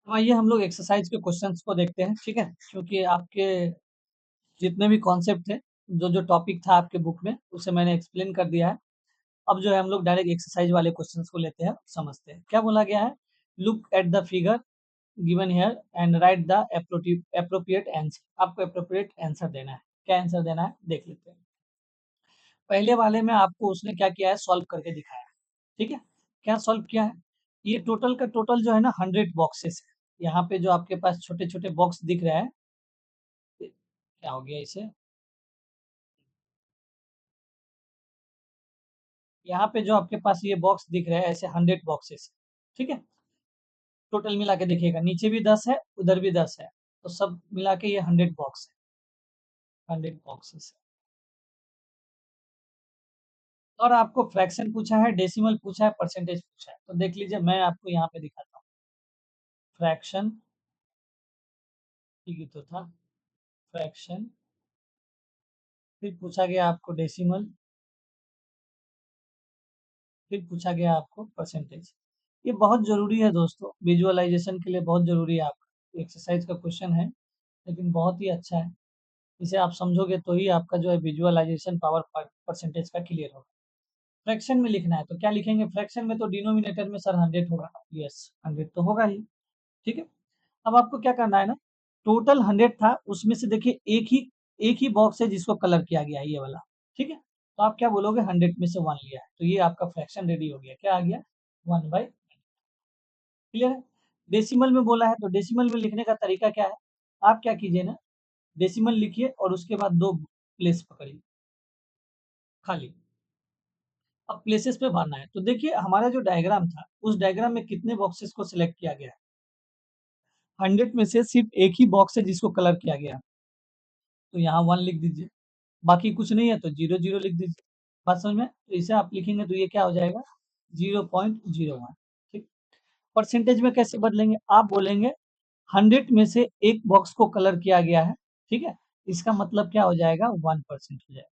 तो आइए हम लोग एक्सरसाइज के क्वेश्चंस को देखते हैं। ठीक है? क्योंकि आपके जितने भी कॉन्सेप्ट थे, जो जो टॉपिक था आपके बुक में, उसे मैंने एक्सप्लेन कर दिया है। अब जो है हम लोग डायरेक्ट एक्सरसाइज वाले क्वेश्चंस को लेते हैं, समझते हैं क्या बोला गया है। Look at the figure given here and right the appropriate answer. आपको एप्रोप्रिएट आंसर देना है। क्या आंसर देना है देख लेते हैं। पहले वाले में आपको उसने क्या किया है? सॉल्व करके दिखाया है। ठीक है? क्या सॉल्व किया है? ये टोटल का टोटल जो है ना 100 बॉक्सेस है। यहाँ पे जो आपके पास छोटे छोटे बॉक्स दिख रहा है, क्या हो गया इसे, यहाँ पे जो आपके पास ये बॉक्स दिख रहा है ऐसे 100 बॉक्सेस। ठीक है? टोटल मिला के देखिएगा, नीचे भी 10 है, उधर भी 10 है, तो सब मिला के ये 100 बॉक्स है, 100 बॉक्सेस है। और आपको फ्रैक्शन पूछा है, डेसिमल पूछा है, परसेंटेज पूछा है। तो देख लीजिए, मैं आपको यहाँ पे दिखाता हूँ। फ्रैक्शन, ठीक है तो था फ्रैक्शन, फिर पूछा गया आपको डेसिमल, फिर पूछा गया आपको परसेंटेज। ये बहुत ज़रूरी है दोस्तों, विजुअलाइजेशन के लिए बहुत ज़रूरी है आपका। एक्सरसाइज का क्वेश्चन है लेकिन बहुत ही अच्छा है। इसे आप समझोगे तो ही आपका जो है विजुअलाइजेशन पावर परसेंटेज का क्लियर होगा। फ्रैक्शन में लिखना है तो क्या लिखेंगे? फ्रैक्शन में तो डिनोमिनेटर में सर 100 होगा। यस, 100 तो होगा ही। ठीक है? अब आपको क्या करना है ना, टोटल 100 था, उसमें से देखिए एक ही बॉक्स है जिसको कलर किया गया है, ये वाला। ठीक है? तो आप क्या बोलोगे? 100 में से 1 लिया है, तो ये आपका फ्रैक्शन रेडी हो गया। क्या आ गया? 1/। क्लियर है? डेसिमल में बोला है तो डेसिमल में लिखने का तरीका क्या है? आप क्या कीजिए ना, डेसिमल लिखिए और उसके बाद 2 प्लेस पकड़िए खाली। अब प्लेसेस पे भरना है। तो देखिए हमारा जो डायग्राम था, उस डायग्राम में कितने बॉक्सेस को सिलेक्ट किया गया है? 100 में से सिर्फ एक ही बॉक्स है जिसको कलर किया गया है। तो यहाँ 1 लिख दीजिए। बाकी कुछ नहीं है तो 0 0 लिख दीजिए। बात समझ में? तो इसे आप लिखेंगे तो ये क्या हो जाएगा? 0.01। ठीक? परसेंटेज में कैसे बदलेंगे? आप बोलेंगे 100 में से एक बॉक्स को कलर किया गया है। ठीक है? इसका मतलब क्या हो जाएगा? 1% हो जाएगा।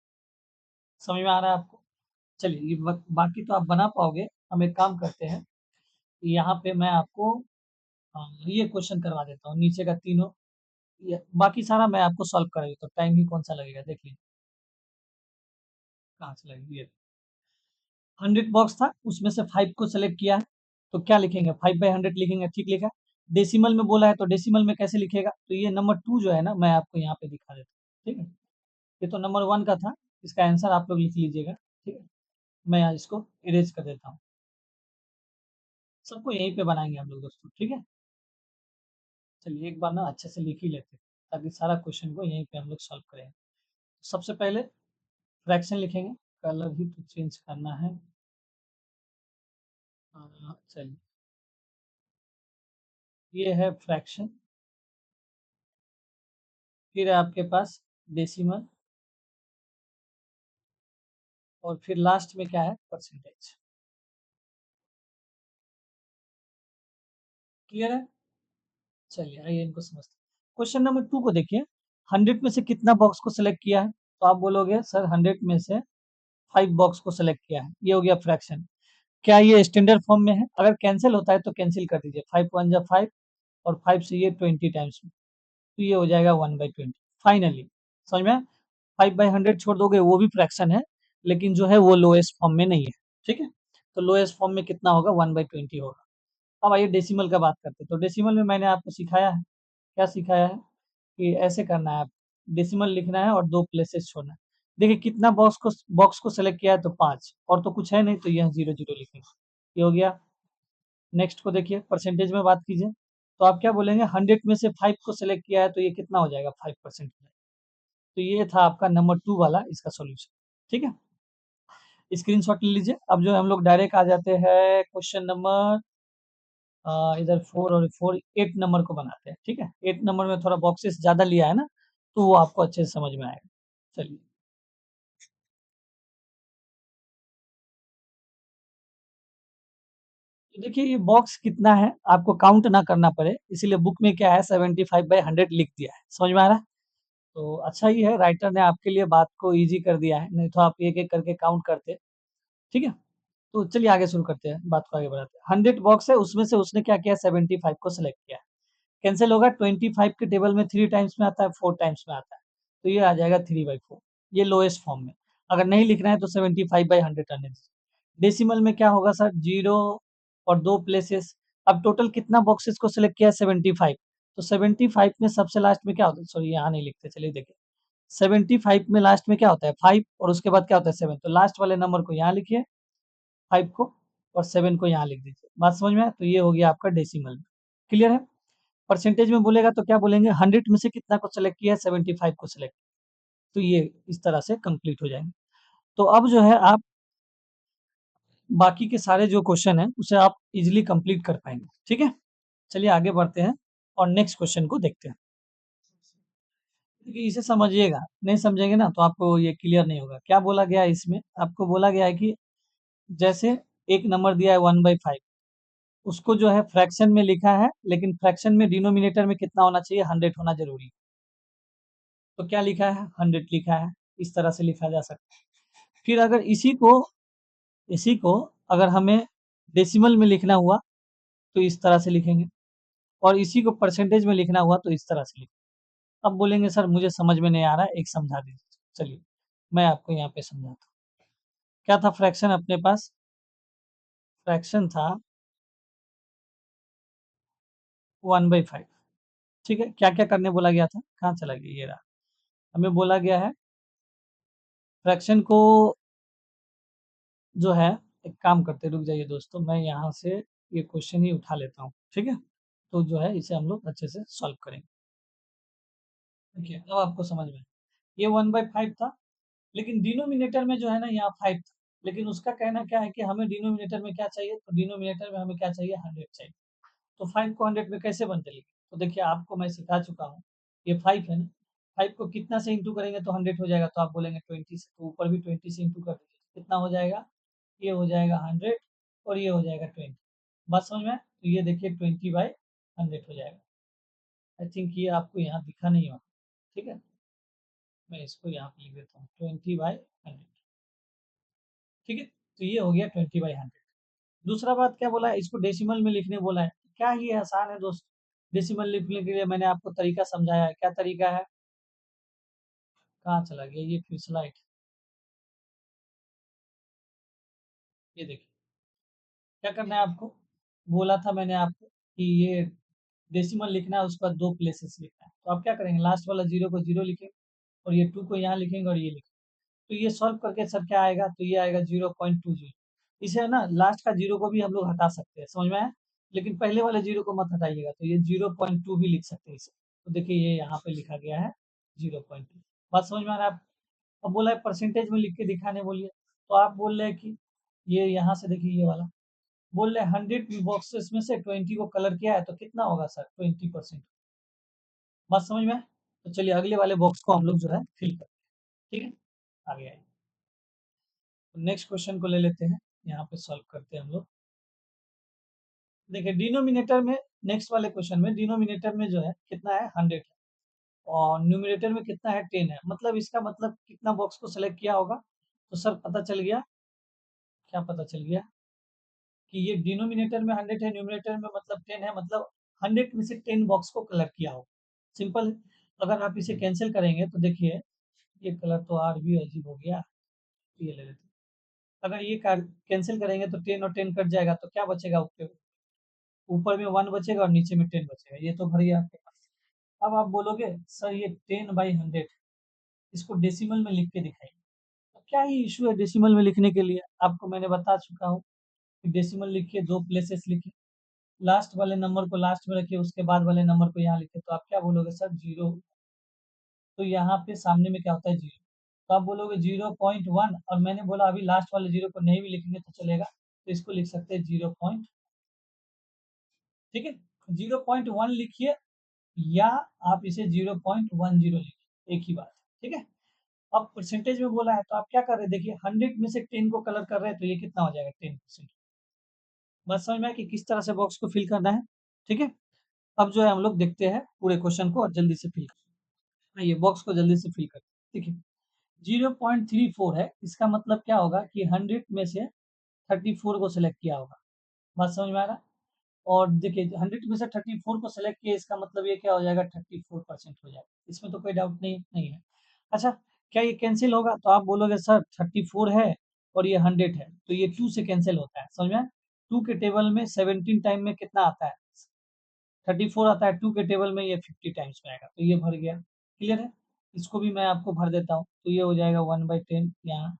समझ में आ रहा है आपको? चलिए, ये बाकी तो आप बना पाओगे। हम एक काम करते हैं, यहाँ पे मैं आपको ये क्वेश्चन करवा देता हूँ, नीचे का तीनों। ये बाकी सारा मैं आपको सॉल्व करा देता हूँ। टाइम ही कौन सा लगेगा देख लीजिए, कहाँ से लगेगा। ये 100 बॉक्स था, उसमें से 5 को सेलेक्ट किया है। तो क्या लिखेंगे? 5/100 लिखेंगे। ठीक लिखा। डेसिमल में बोला है तो डेसिमल में कैसे लिखेगा? तो ये नंबर 2 जो है ना, मैं आपको यहाँ पे दिखा देता हूँ। ठीक है? ये तो नंबर 1 का था, इसका आंसर आप लोग लिख लीजिएगा। ठीक है? मैं यहाँ इसको इरेज कर देता हूँ। सबको यहीं पे बनाएंगे हम लोग दोस्तों। ठीक है? चलिए एक बार ना अच्छे से लिख ही लेते हैं, ताकि सारा क्वेश्चन को यहीं पे हम लोग सॉल्व करें। सबसे पहले फ्रैक्शन लिखेंगे, कलर ही तो चेंज करना है। चलिए, ये है फ्रैक्शन, फिर है आपके पास डेसिमल, और फिर लास्ट में क्या है, परसेंटेज। क्लियर है? चलिए आइए इनको समझते हैं। क्वेश्चन नंबर 2 को देखिए, 100 में से कितना बॉक्स को सिलेक्ट किया है? तो आप बोलोगे सर 100 में से 5 बॉक्स को सिलेक्ट किया है, ये हो गया फ्रैक्शन। क्या ये स्टैंडर्ड फॉर्म में है? अगर कैंसिल होता है तो कैंसिल कर दीजिए, 5 1 जा 5, और 5 से ये 20 टाइम्स में, तो ये हो जाएगा 1/20। फाइनली समझ में? 5/100 छोड़ दोगे वो भी फ्रैक्शन है, लेकिन जो है वो लोएस्ट फॉर्म में नहीं है। ठीक है, तो लोएस्ट फॉर्म में कितना होगा, 1/20 होगा। अब आइए डेसिमल का बात करते हैं। तो डेसिमल में मैंने आपको सिखाया है, क्या सिखाया है कि ऐसे करना है, आप डेसिमल लिखना है और 2 प्लेसेस छोड़ना है। देखिए कितना बॉक्स को सेलेक्ट किया है, तो 5, और तो कुछ है नहीं, तो यह 0 0 लिखेंगे, ये हो गया। नेक्स्ट को देखिए, परसेंटेज में बात कीजिए, तो आप क्या बोलेंगे, 100 में से 5 को सेलेक्ट किया है, तो ये कितना हो जाएगा, 5%। तो ये था आपका नंबर 2 वाला इसका सॉल्यूशन। ठीक है, स्क्रीनशॉट ले लीजिए। अब जो हम लोग डायरेक्ट आ जाते हैं क्वेश्चन नंबर, इधर 4 और 4, 8 नंबर को बनाते हैं। ठीक है, 8 नंबर में थोड़ा बॉक्सेस ज़्यादा लिया है ना, तो वो आपको अच्छे से समझ में आएगा। चलिए, तो देखिए ये बॉक्स कितना है, आपको काउंट ना करना पड़े, इसीलिए बुक में क्या है, 75/100 लिख दिया है। समझ में आ रहा है? तो अच्छा ही है, राइटर ने आपके लिए बात को ईज़ी कर दिया है, नहीं तो आप एक-एक करके काउंट करते। ठीक है? तो चलिए आगे शुरू करते हैं, बात को आगे बढ़ाते हैं। 100 बॉक्स है, उसमें से उसने क्या किया, 75 को सेलेक्ट किया है। कैंसल होगा, 25 के टेबल में 3 टाइम्स में आता है, 4 टाइम्स में आता है, तो ये आ जाएगा 3/4, ये लोएस्ट फॉर्म में। अगर नहीं लिखना है तो 75/100 रहने दीजिए। डेसिमल में क्या होगा सर, 0 और 2 प्लेसेस। अब टोटल कितना बॉक्सेस को सिलेक्ट किया है, 75, तो 75 में सबसे लास्ट में क्या होता है, सॉरी यहाँ नहीं लिखते, चलिए देखिए, 75 में लास्ट में क्या होता है, 5, और उसके बाद क्या होता है, 7, तो लास्ट वाले नंबर को यहाँ लिखिए, 5 को, और 7 को यहाँ लिख दीजिए। बात समझ में आया? तो ये हो गया आपका डेसिमल में। क्लियर है? परसेंटेज में बोलेगा तो क्या बोलेंगे, 100 में से कितना को सेलेक्ट किया है, 75 को सेलेक्ट, तो ये इस तरह से कंप्लीट हो जाएंगे। तो अब जो है आप बाकी के सारे जो क्वेश्चन है उसे आप इजीली कंप्लीट कर पाएंगे। ठीक है, चलिए आगे बढ़ते हैं और नेक्स्ट क्वेश्चन को देखते हैं। देखिए इसे समझिएगा, नहीं समझेंगे ना तो आपको ये क्लियर नहीं होगा। क्या बोला गया है इसमें, आपको बोला गया है कि जैसे एक नंबर दिया है 1/5, उसको जो है फ्रैक्शन में लिखा है, लेकिन फ्रैक्शन में डिनोमिनेटर में कितना होना चाहिए, 100 होना जरूरी है। तो क्या लिखा है, 100 लिखा है, इस तरह से लिखा जा सकता है। फिर अगर इसी को अगर हमें डेसिमल में लिखना हुआ तो इस तरह से लिखेंगे, और इसी को परसेंटेज में लिखना हुआ तो इस तरह से लिखेंगे। अब बोलेंगे सर मुझे समझ में नहीं आ रहा है, एक समझा दीजिए। चलिए मैं आपको यहाँ पे समझाता हूँ। क्या था फ्रैक्शन अपने पास, फ्रैक्शन था 1/5। ठीक है, क्या क्या करने बोला गया था, कहाँ चला गया, ये रहा। हमें बोला गया है फ्रैक्शन को जो है, एक काम करते, रुक जाइए दोस्तों, मैं यहाँ से ये क्वेश्चन ही उठा लेता हूँ। ठीक है, तो जो है इसे हम लोग अच्छे से सॉल्व करेंगे। देखिए अब आपको समझ में, ये 1/5 था, लेकिन डिनोमिनेटर में जो है ना यहाँ 5 था, लेकिन उसका कहना क्या है कि हमें डिनोमिनेटर में क्या चाहिए, तो डिनोमिनेटर में हमें क्या चाहिए, 100 चाहिए। तो 5 को 100 में कैसे बनते लिखे, तो देखिए आपको मैं सिखा चुका हूँ, ये 5 है ना, 5 को कितना से इंटू करेंगे तो 100 हो जाएगा, तो आप बोलेंगे 20 से, तो ऊपर भी 20 से इंटू कर दीजिए, कितना हो जाएगा, ये हो जाएगा 100, और ये हो जाएगा 20। बात समझ में आया? तो ये देखिए 20/100 हो जाएगा। आई थिंक ये आपको यहाँ दिखा नहीं होगा। ठीक है, मैं इसको यहाँ पे लिख देता हूँ, 20/100। ठीक है, तो ये हो गया 20/100। दूसरा बात क्या बोला है, इसको डेसिमल में लिखने बोला है। क्या ये आसान है दोस्त, डेसिमल लिखने के लिए मैंने आपको तरीका समझाया है। क्या तरीका है, कहाँ चला गया ये फिर स्लाइड, ये देखिए क्या करना है आपको, बोला था मैंने आपको कि ये डेसिमल लिखना है, उसके बाद 2 प्लेसेस लिखना है। तो आप क्या करेंगे, लास्ट वाला 0 को 0 लिखेंगे, और ये 2 को यहाँ लिखेंगे, और ये लिखेंगे। तो ये सॉल्व करके सर क्या आएगा, तो ये आएगा 0.20। इसे है ना, लास्ट का 0 को भी हम लोग हटा सकते हैं, समझ में आया? लेकिन पहले वाले 0 को मत हटाइएगा, तो ये 0.2 भी लिख सकते हैं इसे। तो देखिए ये यहाँ पे लिखा गया है 0.2। बात समझ में आ रहा है? अब बोला है परसेंटेज में लिख के दिखाने बोलिए, तो आप बोल रहे हैं कि ये यहाँ से देखिए, ये वाला बोल रहे हैं 100 बॉक्सेस में से 20 को कलर किया है, तो कितना होगा सर, 20%। बात समझ में आए? तो चलिए अगले वाले बॉक्स को हम लोग जो है फिल करते हैं, ठीक है, आगे आइए। तो नेक्स्ट क्वेश्चन को ले लेते हैं, यहाँ पे सॉल्व करते हैं हम लोग। देखिए डिनोमिनेटर में, नेक्स्ट वाले क्वेश्चन में डिनोमिनेटर में जो है कितना है 100 है, और न्यूमिनेटर में कितना है 10 है, मतलब इसका मतलब कितना बॉक्स को सेलेक्ट किया होगा। तो सर पता चल गया, क्या पता चल गया कि ये डिनोमिनेटर में 100 है, न्यूमिनेटर में मतलब 10 है, मतलब 100 में से 10 बॉक्स को कलर किया होगा। सिंपल है। अगर आप इसे कैंसिल करेंगे तो देखिए ये कलर तो और भी अजीब हो गया, ये ले लेते हैं। अगर ये कैंसिल करेंगे तो 10 और 10 कट जाएगा, तो क्या बचेगा ऊपर, ऊपर में 1 बचेगा और नीचे में 10 बचेगा, ये तो भर गया आपके पास। अब आप बोलोगे सर ये 10/100 इसको डेसिमल में लिख के दिखाइए। तो क्या ही इशू है डेसिमल में लिखने के लिए, आपको मैंने बता चुका हूँ कि डेसिमल लिखिए, 2 प्लेसेस लिखिए, लास्ट वाले नंबर को लास्ट में रखिए, उसके बाद वाले नंबर को यहाँ लिखिए। तो आप क्या बोलोगे सर 0, तो यहाँ पे सामने में क्या होता है 0, तो आप बोलोगे 0.1, और मैंने बोला अभी लास्ट वाले 0 को नहीं भी लिखेंगे तो चलेगा, तो इसको लिख सकते हैं 0 पॉइंट, ठीक है, 0.1 लिखिए, या आप इसे 0.10 लिखिए, एक ही बात है, ठीक है। अब परसेंटेज में बोला है तो आप क्या कर रहे हैं, देखिए 100 में से 10 को कलर कर रहे हैं, तो ये कितना हो जाएगा 10%। बस समझ में आया कि किस तरह से बॉक्स को फिल करना है, ठीक है। अब जो है हम लोग देखते हैं पूरे क्वेश्चन को और जल्दी से फिल करते हैं, ये बॉक्स को जल्दी से फिल करते हैं, ठीक है। 0.34 है, इसका मतलब क्या होगा कि 100 में से 34 को सिलेक्ट किया होगा, बात समझ में आ रहा है। और देखिए 100 में से 34 को सिलेक्ट किया, इसका मतलब ये क्या हो जाएगा 34% हो जाएगा, इसमें तो कोई डाउट नहीं है। अच्छा, क्या ये कैंसिल होगा, तो आप बोलोगे सर 34 है और ये 100 है, तो ये 2 से कैंसिल होता है, समझ में आया? 2 के टेबल में 17 टाइम में कितना आता है 34 आता है, 2 के टेबल में ये 50 टाइम्स में आएगा, तो ये भर गया, क्लियर है। इसको भी मैं आपको भर देता हूँ, तो ये हो जाएगा 1/10 यहाँ,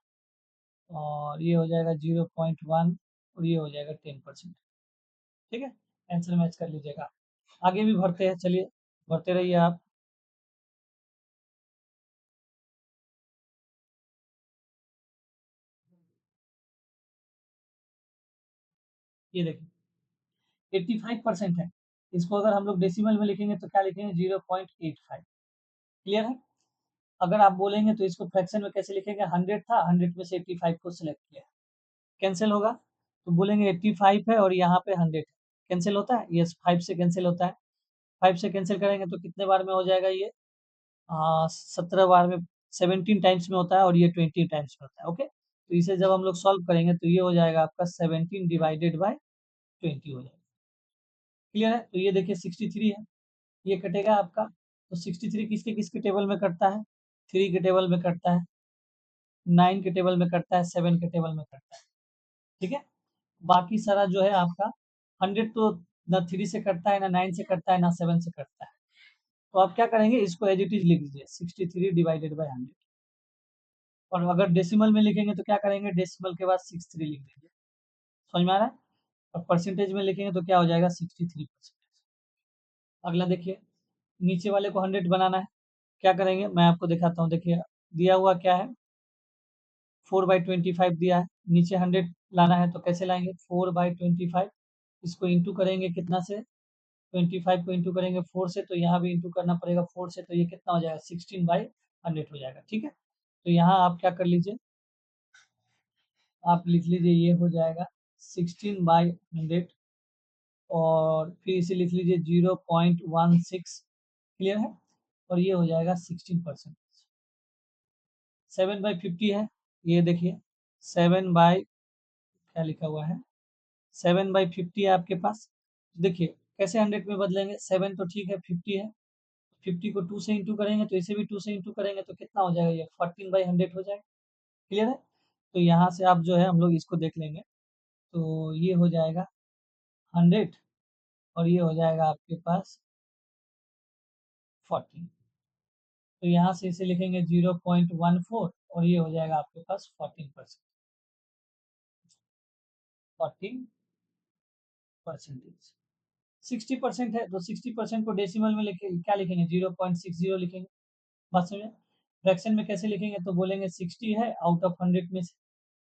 और ये हो जाएगा 0.1, और ये हो जाएगा 10%, ठीक है। आंसर मैच कर लीजिएगा। आगे भी भरते हैं, चलिए भरते रहिए आप। ये देखिए 85% है, इसको अगर हम लोग डेसिमल में लिखेंगे तो क्या लिखेंगे 0.85, क्लियर है। अगर आप बोलेंगे तो इसको फ्रैक्शन में कैसे लिखेंगे, 100 था, 100 में से 85 को सिलेक्ट किया, कैंसिल होगा, तो बोलेंगे 85 है और यहाँ पे 100 है, कैंसिल होता है, यस 5 से कैंसिल होता है, 5 से कैंसिल करेंगे तो कितने बार में हो जाएगा ये, 17 बार में, 17 टाइम्स में होता है, और ये 20 टाइम्स में होता है, ओके। तो इसे जब हम लोग सॉल्व करेंगे तो ये हो जाएगा आपका 17/20 हो जाएगा, क्लियर है। तो ये देखिए 63 है, ये कटेगा आपका, तो 63 किसके किसके टेबल में कटता है, 3 के टेबल में कटता है, 9 के टेबल में कटता है, 7 के टेबल में कटता है, ठीक है। बाकी सारा जो है आपका 100 तो ना 3 से कटता है, ना 9 से कटता है, ना 7 से कटता है। तो आप क्या करेंगे, इसको एज इट इज लिख दीजिए 63/100, और अगर डेसिमल में लिखेंगे तो क्या करेंगे, डेसिमल के बाद 63 लिख दीजिए, समझ में आ रहा है। और परसेंटेज में लिखेंगे तो क्या हो जाएगा 63%। अगला देखिए, नीचे वाले को 100 बनाना है, क्या करेंगे मैं आपको दिखाता हूँ, देखिए दिया हुआ क्या है 4/25 दिया है, नीचे 100 लाना है, तो कैसे लाएंगे 4/25, इसको इंटू करेंगे कितना से, 25 को इंटू करेंगे 4 से, तो यहाँ भी इंटू करना पड़ेगा 4 से, तो ये कितना हो जाएगा 16/100 हो जाएगा, ठीक है। तो यहाँ आप क्या कर लीजिए, आप लिख लीजिए ये हो जाएगा 16/100, और फिर इसे लिख लीजिए 0.16, क्लियर है, और ये हो जाएगा 16%। 7/50 है, ये देखिए 7 बाई, क्या लिखा हुआ है 7/50 है आपके पास, देखिए कैसे 100 में बदलेंगे, 7 तो ठीक है 50 है, 50 को 2 से इंटू करेंगे, तो इसे भी 2 से इंटू करेंगे तो कितना हो जाएगा, ये 14/100 हो जाएगा, क्लियर है। तो यहाँ से आप जो है हम लोग इसको देख लेंगे, तो ये हो जाएगा 100, और ये हो जाएगा आपके पास 14, तो यहाँ से इसे लिखेंगे 0.14, और ये हो जाएगा आपके पास 14%, 14%। 60% है, तो 60% को डेसिमल में लिखे क्या लिखेंगे 0.60 लिखेंगे, बात समझे। फ्रैक्शन में कैसे लिखेंगे, तो बोलेंगे 60 है आउट ऑफ 100 में से,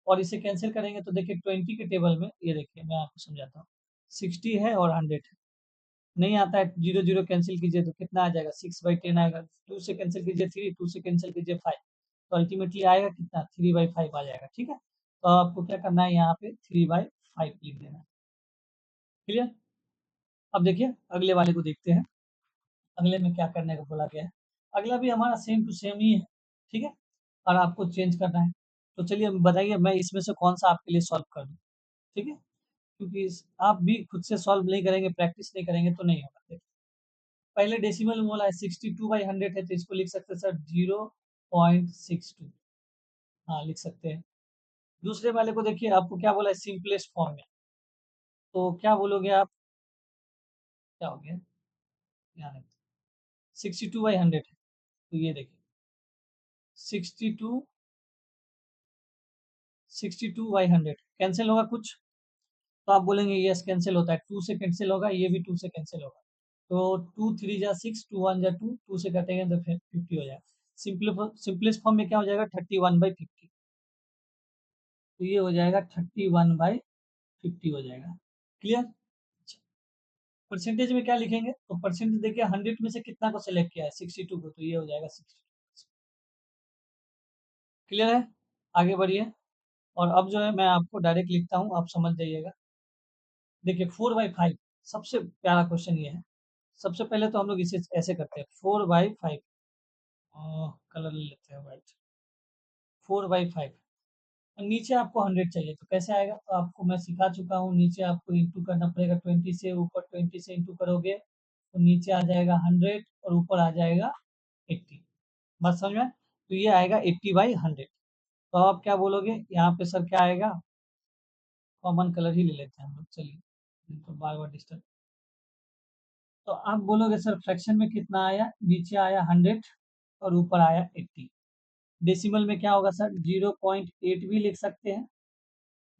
और इसे कैंसिल करेंगे तो देखिए 20 के टेबल में, ये देखिए मैं आपको समझाता हूँ, 60 है और 100 है, नहीं आता है, 0 0 कैंसिल कीजिए तो कितना आ जाएगा, 6/10 आएगा। 2 से कैंसिल कीजिए 3, 2 से कैंसिल कीजिए 5, तो अल्टीमेटली आएगा कितना, 3/5 आ जाएगा। ठीक है, तो आपको क्या करना है, यहाँ पे 3/5 लिख देना है। क्लियर। अब देखिए अगले वाले को देखते हैं, अगले में क्या करने को बोला गया है। अगला भी हमारा सेम टू सेम ही है। ठीक है, और आपको चेंज करना है। तो चलिए बताइए, मैं इसमें से कौन सा आपके लिए सॉल्व कर दूँ। ठीक है, क्योंकि आप भी खुद से सॉल्व नहीं करेंगे, प्रैक्टिस नहीं करेंगे तो नहीं होगा। देखिए, पहले डेसिमल में बोला है 62/100 है, तो इसको लिख सकते हैं सर 0.62। हाँ लिख सकते हैं। दूसरे वाले को देखिए, आपको क्या बोला है, सिंपलेस्ट फॉर्म में, तो क्या बोलोगे आप, क्या हो गया, यहाँ 62/100 है, तो ये देखिए 62 कैंसिल होगा कुछ, तो आप बोलेंगे यस कैंसिल होता है, 2 से कैंसिल होगा, ये भी 2 से कैंसिल होगा। तो 2 3 जा 6, 2 1 जा 2, 2 से कटेंगे तो फिर 50 हो जाएगा। सिंपलेस्ट फॉर्म में क्या हो जाएगा, 31/50। तो ये हो जाएगा 31/50 हो जाएगा। क्लियर। परसेंटेज में क्या लिखेंगे, तो परसेंटेज देखिए 100 में से कितना को सिलेक्ट किया है, 62 को, तो ये हो जाएगा 60। क्लियर है, आगे बढ़िए। और अब जो है मैं आपको डायरेक्ट लिखता हूँ, आप समझ जाइएगा। देखिए 4/5 सबसे प्यारा क्वेश्चन ये है। सबसे पहले तो हम लोग इसे ऐसे करते हैं, 4/5, कलर ले लेते हैं व्हाइट। 4/5 और नीचे आपको 100 चाहिए, तो कैसे आएगा, तो आपको मैं सिखा चुका हूँ, नीचे आपको इंटू करना पड़ेगा 20 से, ऊपर 20 से इंटू करोगे तो नीचे आ जाएगा 100 और ऊपर आ जाएगा 80। बात समझ में आए? तो ये आएगा 80/100। तो आप क्या बोलोगे, यहाँ पे सर क्या आएगा, कॉमन कलर ही ले लेते हैं हम लोग, चलिए नहीं तो बार बार डिस्टर्ब। तो आप बोलोगे सर फ्रैक्शन में कितना आया, नीचे आया 100 और ऊपर आया 80। डेसिमल में क्या होगा सर, 0.8 भी लिख सकते हैं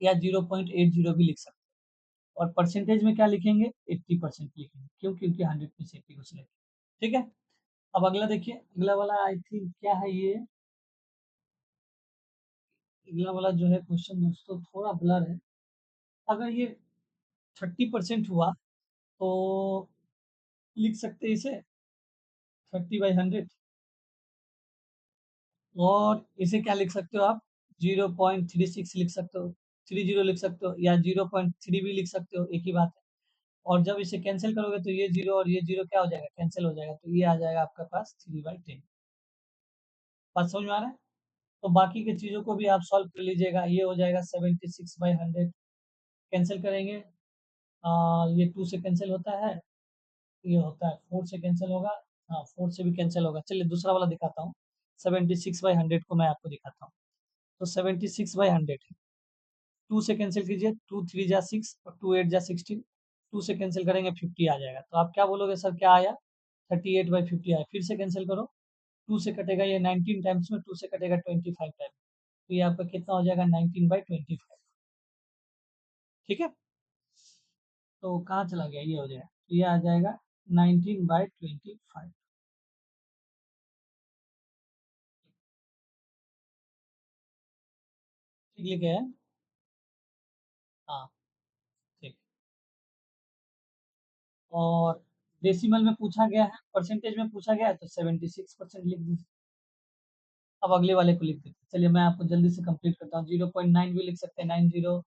या 0.80 भी लिख सकते हैं। और परसेंटेज में क्या लिखेंगे, 80% लिखेंगे, क्यों, क्योंकि 100 में से 80 को सिलेक्ट। ठीक है, अब अगला देखिए, अगला वाला आई थिंक क्या है ये, अगला वाला जो है क्वेश्चन दोस्तों थोड़ा ब्लर है। अगर ये 30% हुआ तो लिख सकते हैं इसे 30/100, और इसे क्या लिख सकते हो आप, 0.36 लिख सकते हो, 30 लिख सकते हो, या 0.3 भी लिख सकते हो, एक ही बात है। और जब इसे कैंसिल करोगे तो ये 0 और ये 0 क्या हो जाएगा, कैंसिल हो जाएगा, तो ये आ जाएगा आपके पास 3/10। बात समझ में आ रहा है। तो बाकी की चीज़ों को भी आप सॉल्व कर लीजिएगा, ये हो जाएगा 76/100। कैंसिल करेंगे, ये 2 से कैंसिल होता है, ये होता है 4 से कैंसिल होगा, हाँ 4 से भी कैंसिल होगा। चलिए दूसरा वाला दिखाता हूँ, 76/100 को मैं आपको दिखाता हूँ। तो 76/100 है, 2 से कैंसिल कीजिए, 2 3 जा 6 और 2 8 जा 16, 2 से कैंसिल करेंगे 50 आ जाएगा। तो आप क्या बोलोगे सर, क्या आया, 38/50 आया। फिर से कैंसिल करो, 2 से कटेगा ये 19 टाइम्स में, 2 से कटेगा 25 टाइम्स, तो ये आपका कितना हो जाएगा, 19/25। ठीक है, तो कहाँ चला गया, ये हो जाएगा, तो ये आ जाएगा 19/25। ठीक लिखे है, हाँ ठीक। और डेसिमल में पूछा गया है, परसेंटेज में पूछा गया है, तो 76% लिख दीजिए। अब अगले वाले को लिख देते हैं। चलिए मैं आपको जल्दी से कंप्लीट करता हूँ, 0.9 भी लिख सकते हैं, 90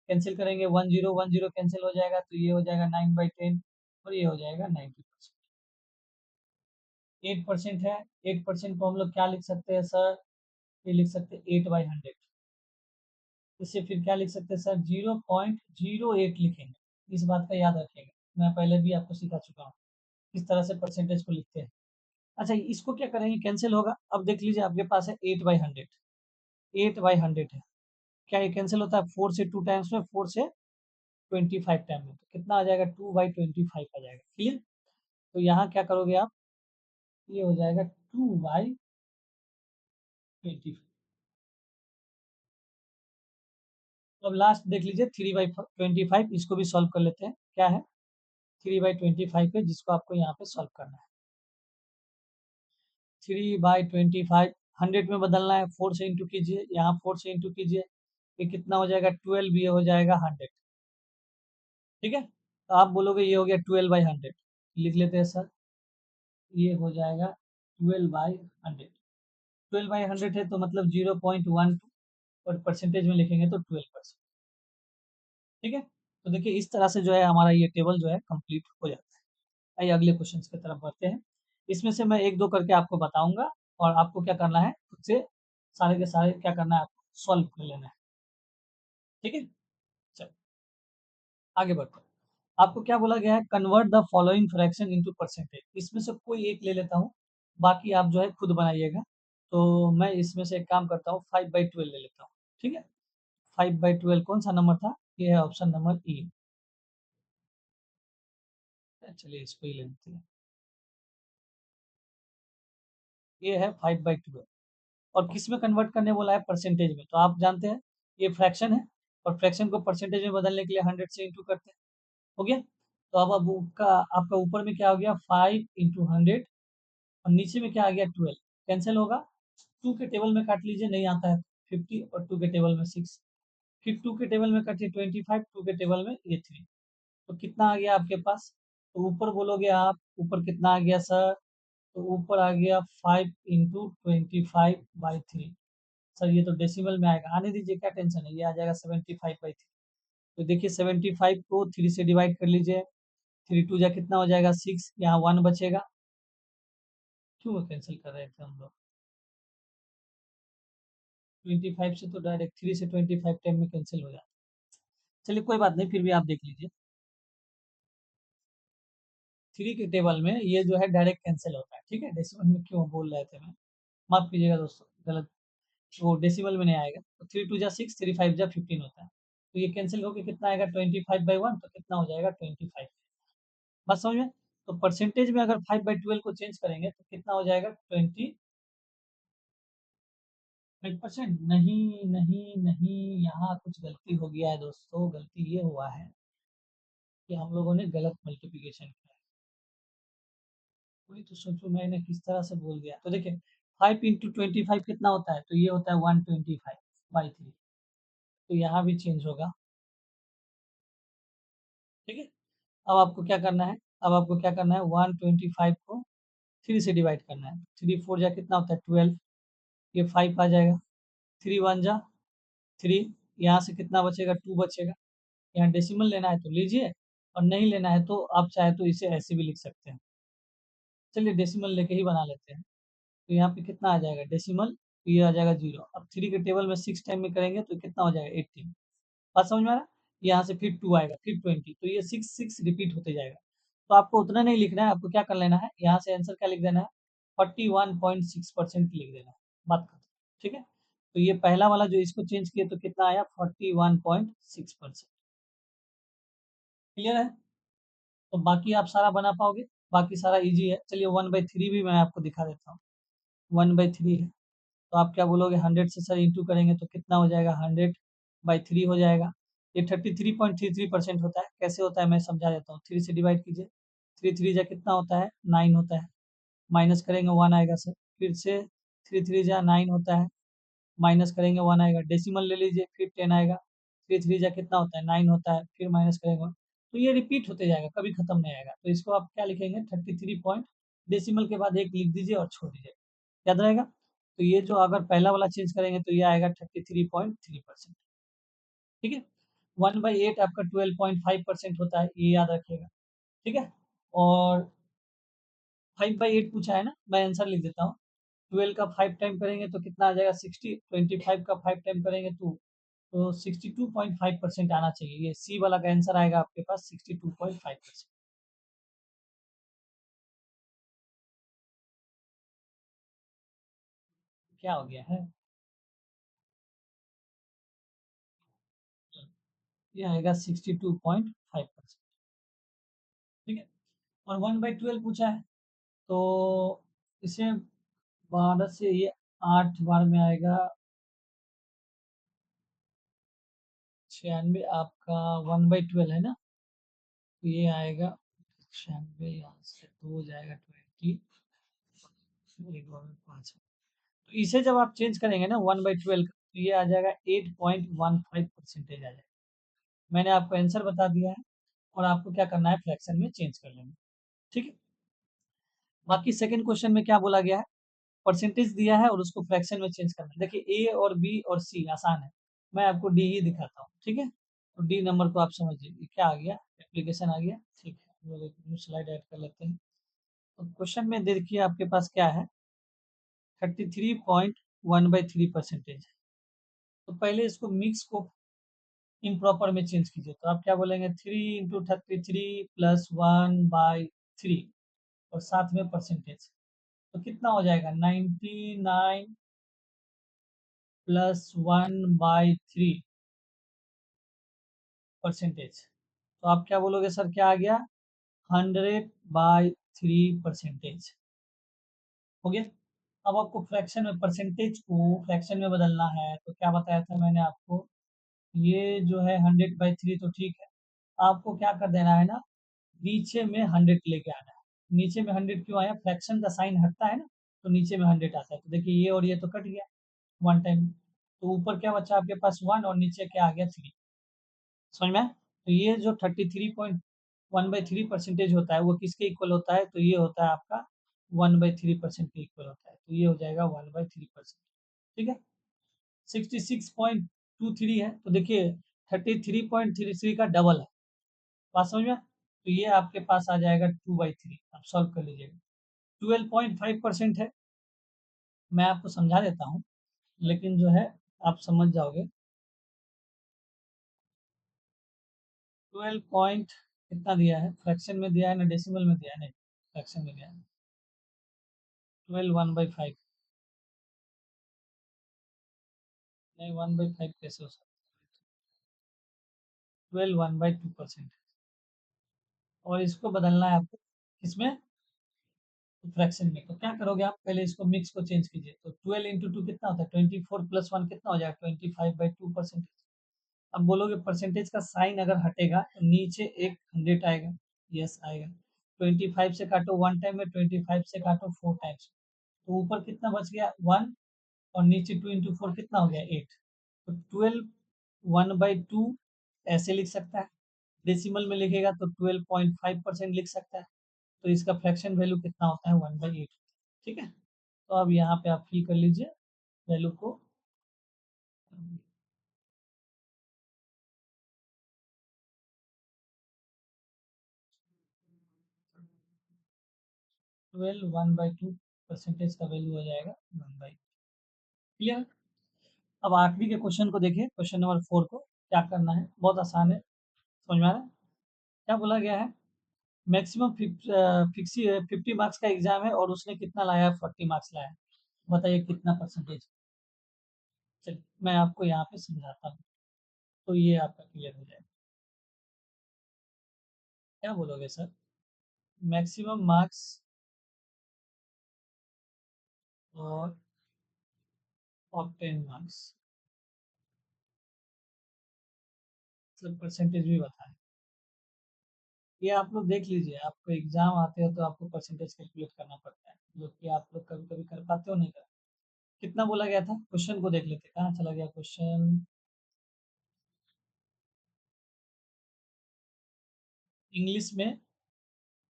कैंसिल करेंगे, 10 कैंसिल हो जाएगा, तो ये हो जाएगा 9/10 और ये हो जाएगा 90%। 8% है, 8% को हम लोग क्या लिख सकते हैं सर, ये लिख सकते हैं 8/100। इससे फिर क्या लिख सकते हैं सर, 0.08 लिखेंगे। इस बात का याद रखिएगा, मैं पहले भी आपको सिखा चुका हूँ किस तरह से परसेंटेज को लिखते हैं। अच्छा इसको क्या करेंगे, कैंसिल होगा। अब देख लीजिए आपके पास है 8/100, 8/100 है, क्या ये कैंसिल होता है, 4 से 2 टाइम्स में, 4 से 25 टाइम में, तो कितना आ जाएगा, 2/25 आ जाएगा। क्लियर। तो यहाँ क्या करोगे आप, ये हो जाएगा 2/25। तो अब लास्ट देख लीजिए, 3/25, इसको भी सॉल्व कर लेते हैं, क्या है 3/25 है, जिसको आपको यहाँ पे सॉल्व करना है। 3/25 100 में बदलना है, 4 से इंटू कीजिए, यहाँ 4 से इंटू कीजिए, ये कितना हो जाएगा 12, ये हो जाएगा 100। ठीक है, तो आप बोलोगे ये हो गया 12/100। लिख लेते हैं सर, ये हो जाएगा 12/100। 12/100 है तो मतलब 0.12, और परसेंटेज में लिखेंगे तो 12%। ठीक है, तो देखिए इस तरह से जो है हमारा ये टेबल जो है कंप्लीट हो जाता है। आइए अगले क्वेश्चन की तरफ बढ़ते हैं। इसमें से मैं एक दो करके आपको बताऊंगा, और आपको क्या करना है, खुद से सारे के सारे क्या करना है, आपको सॉल्व कर लेना है। ठीक है, चलो आगे बढ़ते हैं। आपको क्या बोला गया है, convert the following fraction into percentage. इसमें से कोई एक ले लेता हूँ, बाकी आप जो है खुद बनाइएगा। तो मैं इसमें से एक काम करता हूँ, 5/12 ले लेता हूँ। ठीक है, 5/12 कौन सा नंबर था, ये है ऑप्शन नंबर ई। चलिए इसको ही ले लेते हैं, ये है 5/12। और किस में कन्वर्ट करने बोला है, परसेंटेज में। तो आप जानते हैं ये फ्रैक्शन है, और फ्रैक्शन को परसेंटेज में बदलने के लिए 100 से इंटू करते हैं। हो गया, तो अब आपका आपका ऊपर में क्या हो गया, 5 × 100, और नीचे में क्या आ गया, 12। कैंसिल होगा, 2 के टेबल में काट लीजिए, नहीं आता है 50, और 2 के टेबल में 6, फिर 2 के टेबल में काटिए 25, 2 के टेबल में ये 3। तो कितना आ गया आपके पास, तो ऊपर बोलोगे आप, ऊपर कितना आ गया सर, तो ऊपर आ गया 5 × 25/3। सर ये तो डेसिमल में आएगा, आने दीजिए, क्या टेंशन है, ये आ जाएगा 75/3। तो देखिए 75 को 3 से डिवाइड कर लीजिए, 3 × 2 जा कितना हो जाएगा 6, यहाँ 1 बचेगा। क्यों कैंसिल कर रहे थे हम लोग, 25 से तो डायरेक्ट 3 से 25 टाइम में कैंसिल हो जाता है। चलिए कोई बात नहीं, फिर भी आप देख लीजिए, 3 के टेबल में ये जो है डायरेक्ट कैंसिल होता है। ठीक है, डेसिमल में क्यों बोल रहे थे मैं, माफ कीजिएगा दोस्तों, गलत, वो डेसिमल में नहीं आएगा। तो 3 × 2 = 6, 3 × 5 = 15 होता है। तो ये कैंसिल होकर कितना आएगा, 25/1, तो कितना हो जाएगा 25। बात समझ में। तो परसेंटेज में अगर 5/12 को चेंज करेंगे तो कितना हो जाएगा, 25%। नहीं नहीं नहीं, यहाँ कुछ गलती हो गया है दोस्तों, गलती ये हुआ है कि हम लोगों ने गलत मल्टीप्लिकेशन किया है। वही तो सोचो मैंने किस तरह से बोल दिया। तो देखिए 5 × 25 कितना होता है, तो ये होता है 125/3। तो यहाँ भी चेंज होगा। ठीक है, अब आपको क्या करना है, अब आपको क्या करना है, 125 को 3 से डिवाइड करना है। 3 4 जा कितना होता है 12, ये 5 आ जाएगा, 3 1 जा 3, यहाँ से कितना बचेगा 2 बचेगा। यहाँ डेसिमल लेना है तो लीजिए, और नहीं लेना है तो आप चाहे तो इसे ऐसे भी लिख सकते हैं। चलिए डेसिमल लेके ही बना लेते हैं। तो यहाँ पे कितना आ जाएगा डेसिमल, तो ये आ जाएगा 0। अब 3 के टेबल में 6 टाइम में करेंगे तो कितना हो जाएगा 18। बात समझ में आ रहा है। यहाँ से फिर 2 आएगा, फिर 20, तो ये 6 6 रिपीट होते जाएगा। तो आपको उतना नहीं लिखना है, आपको क्या कर लेना है, यहाँ से आंसर क्या लिख देना है, 41.6% लिख देना है। बात खत्म। ठीक है, तो ये पहला वाला जो इसको चेंज किया तो कितना आया, 41.6%। क्लियर है, तो बाकी आप सारा बना पाओगे, बाकी सारा इजी है। चलिए 1/3 भी मैं आपको दिखा देता हूँ। 1/3 है, तो आप क्या बोलोगे, 100 से सर इंटू करेंगे तो कितना हो जाएगा, 100/3 हो जाएगा। ये 33.33% होता है। कैसे होता है मैं समझा देता हूँ, 3 से डिवाइड कीजिए, 3 3 जा कितना होता है 9 होता है, माइनस करेंगे 1 आएगा सर, फिर से 3 3 जा 9 होता है, माइनस करेंगे 1 आएगा, डेसिमल ले लीजिए, फिर 10 आएगा, 3 3 जा कितना होता है 9 होता है, फिर माइनस करेंगे 1। तो ये रिपीट होते जाएगा, कभी खत्म नहीं आएगा। तो इसको आप क्या लिखेंगे, 33 पॉइंट, डेसिमल के बाद एक लिख दीजिए और छोड़ दीजिए, याद रहेगा। तो ये जो अगर पहला वाला चेंज करेंगे तो ये आएगा 33.3%। ठीक है, 1/8 आपका 12.5% होता है, ये याद रखिएगा। ठीक है, और 5/8 पूछा है ना, मैं आंसर लिख देता हूँ। 12 का 5 टाइम करेंगे तो कितना आ जाएगा 60, 25 का 5 टाइम करेंगे तो 62.5% आना चाहिए। ये सी वाला का आंसर आएगा आपके पास 62.5%। क्या हो गया है, ये आएगा 62.5%। ठीक है, और 1/12 पूछा है, तो इसे 12 से ये 8 बार में आएगा 96, आपका 1/12 है ना, तो ये आएगा 96, यहाँ से 2 हो जाएगा 20, एक बार में 5। तो इसे जब आप चेंज करेंगे ना 1/12 तो ये आ जाएगा 8.15% आ जाएगा। मैंने आपको आंसर बता दिया है, और आपको क्या करना है, फ्रैक्शन में चेंज कर लेना। ठीक है। बाकी सेकंड क्वेश्चन में क्या बोला गया है, परसेंटेज दिया है और उसको फ्रैक्शन में चेंज करना है। देखिए ए और बी और सी आसान है, मैं आपको डी ही दिखाता हूँ, ठीक है। तो डी नंबर को आप समझिए, ये क्या आ गया, एप्लीकेशन आ गया, ठीक है। हम लोग एक न्यू स्लाइड ऐड कर लेते हैं। तो क्वेश्चन में देखिए आपके पास क्या है, 33.1/3%। तो पहले इसको मिक्स को इम्प्रॉपर में चेंज कीजिए, तो आप क्या बोलेंगे, 3 × 33 + 1/3 और साथ में परसेंटेज, तो कितना हो जाएगा, 99 + 1/3 परसेंटेज। तो आप क्या बोलोगे सर, क्या आ गया, 100/3 परसेंटेज हो गया। अब आपको फ्रैक्शन में, परसेंटेज को फ्रैक्शन में बदलना है, तो क्या बताया था मैंने आपको, ये जो है 100/3 तो ठीक है, आपको क्या कर देना है ना, नीचे में 100 लेके आना है। नीचे में 100 क्यों आया, फ्रैक्शन का साइन हटता है ना, तो नीचे में 100 आता है। तो देखिए ये और ये तो कट गया वन टाइम, तो ऊपर क्या बचा आपके पास 1 और नीचे क्या आ गया 3, समझ में आया? तो ये जो 33.1/3 परसेंटेज होता है वो किसके इक्वल होता है, तो ये होता है आपका 1/3% के इक्वल होता है, तो ये हो जाएगा 1/3%, ठीक है। 66.23 है, तो देखिए 33.33 का डबल है, बात समझ में, तो ये आपके पास आ जाएगा 2/3, आप सॉल्व कर लीजिएगा। 12.5% है, मैं आपको समझा देता हूँ, लेकिन जो है आप समझ जाओगे। 12 पॉइंट कितना दिया है, फ्रैक्शन में दिया है ना डेसिमल में दिया है, नहीं फ्रैक्शन में दिया है। 12 1/5, नहीं 1/5 कैसे हो सकता है, 12 1/2%, और इसको बदलना है आपको किसमें, फ्रैक्शन में। तो क्या करोगे आप, पहले इसको मिक्स को चेंज कीजिए, तो 12 × 2 कितना होता है, 24 + 1 कितना हो जाएगा, 25/2%। अब बोलोगे परसेंटेज का साइन अगर हटेगा तो नीचे एक 100 आएगा, यस आएगा। 25 से काटो 1 टाइम में, 25 से काटो 4 टाइम्स, तो ऊपर कितना बच गया 1, और नीचे 2 × 4 कितना हो गया 8। तो 12 1/2 ऐसे लिख सकता है, डेसिमल में लिखेगा तो 12.5% लिख सकता है, तो इसका फ्रैक्शन वैल्यू कितना होता है 1/8, ठीक है। तो अब यहाँ पे आप फिल कर लीजिए वैल्यू को, 12 1/2 परसेंटेज का वैल्यू हो जाएगा 1/, क्लियर। अब आखिरी के क्वेश्चन को देखिए, क्वेश्चन नंबर 4 को क्या करना है, बहुत आसान है, समझ में आ रहा है। क्या बोला गया है, मैक्सिमम 50 मार्क्स का एग्जाम है और उसने कितना लाया है, 40 मार्क्स लाया है, बताइए कितना परसेंटेज। चलिए मैं आपको यहाँ पे समझाता हूँ, तो ये आपका क्लियर हो जाएगा। क्या बोलोगे सर, मैक्सिमम मार्क्स और ऑब्टेन मार्क्स, मतलब परसेंटेज भी बताएं। ये आप लोग देख लीजिए, आपको एग्जाम आते हो तो आपको परसेंटेज कैलकुलेट करना पड़ता है, जो कि आप लोग कभी कभी कर पाते हो, नहीं कर। कितना बोला गया था, क्वेश्चन को देख लेते, कहाँ चला गया क्वेश्चन, इंग्लिश में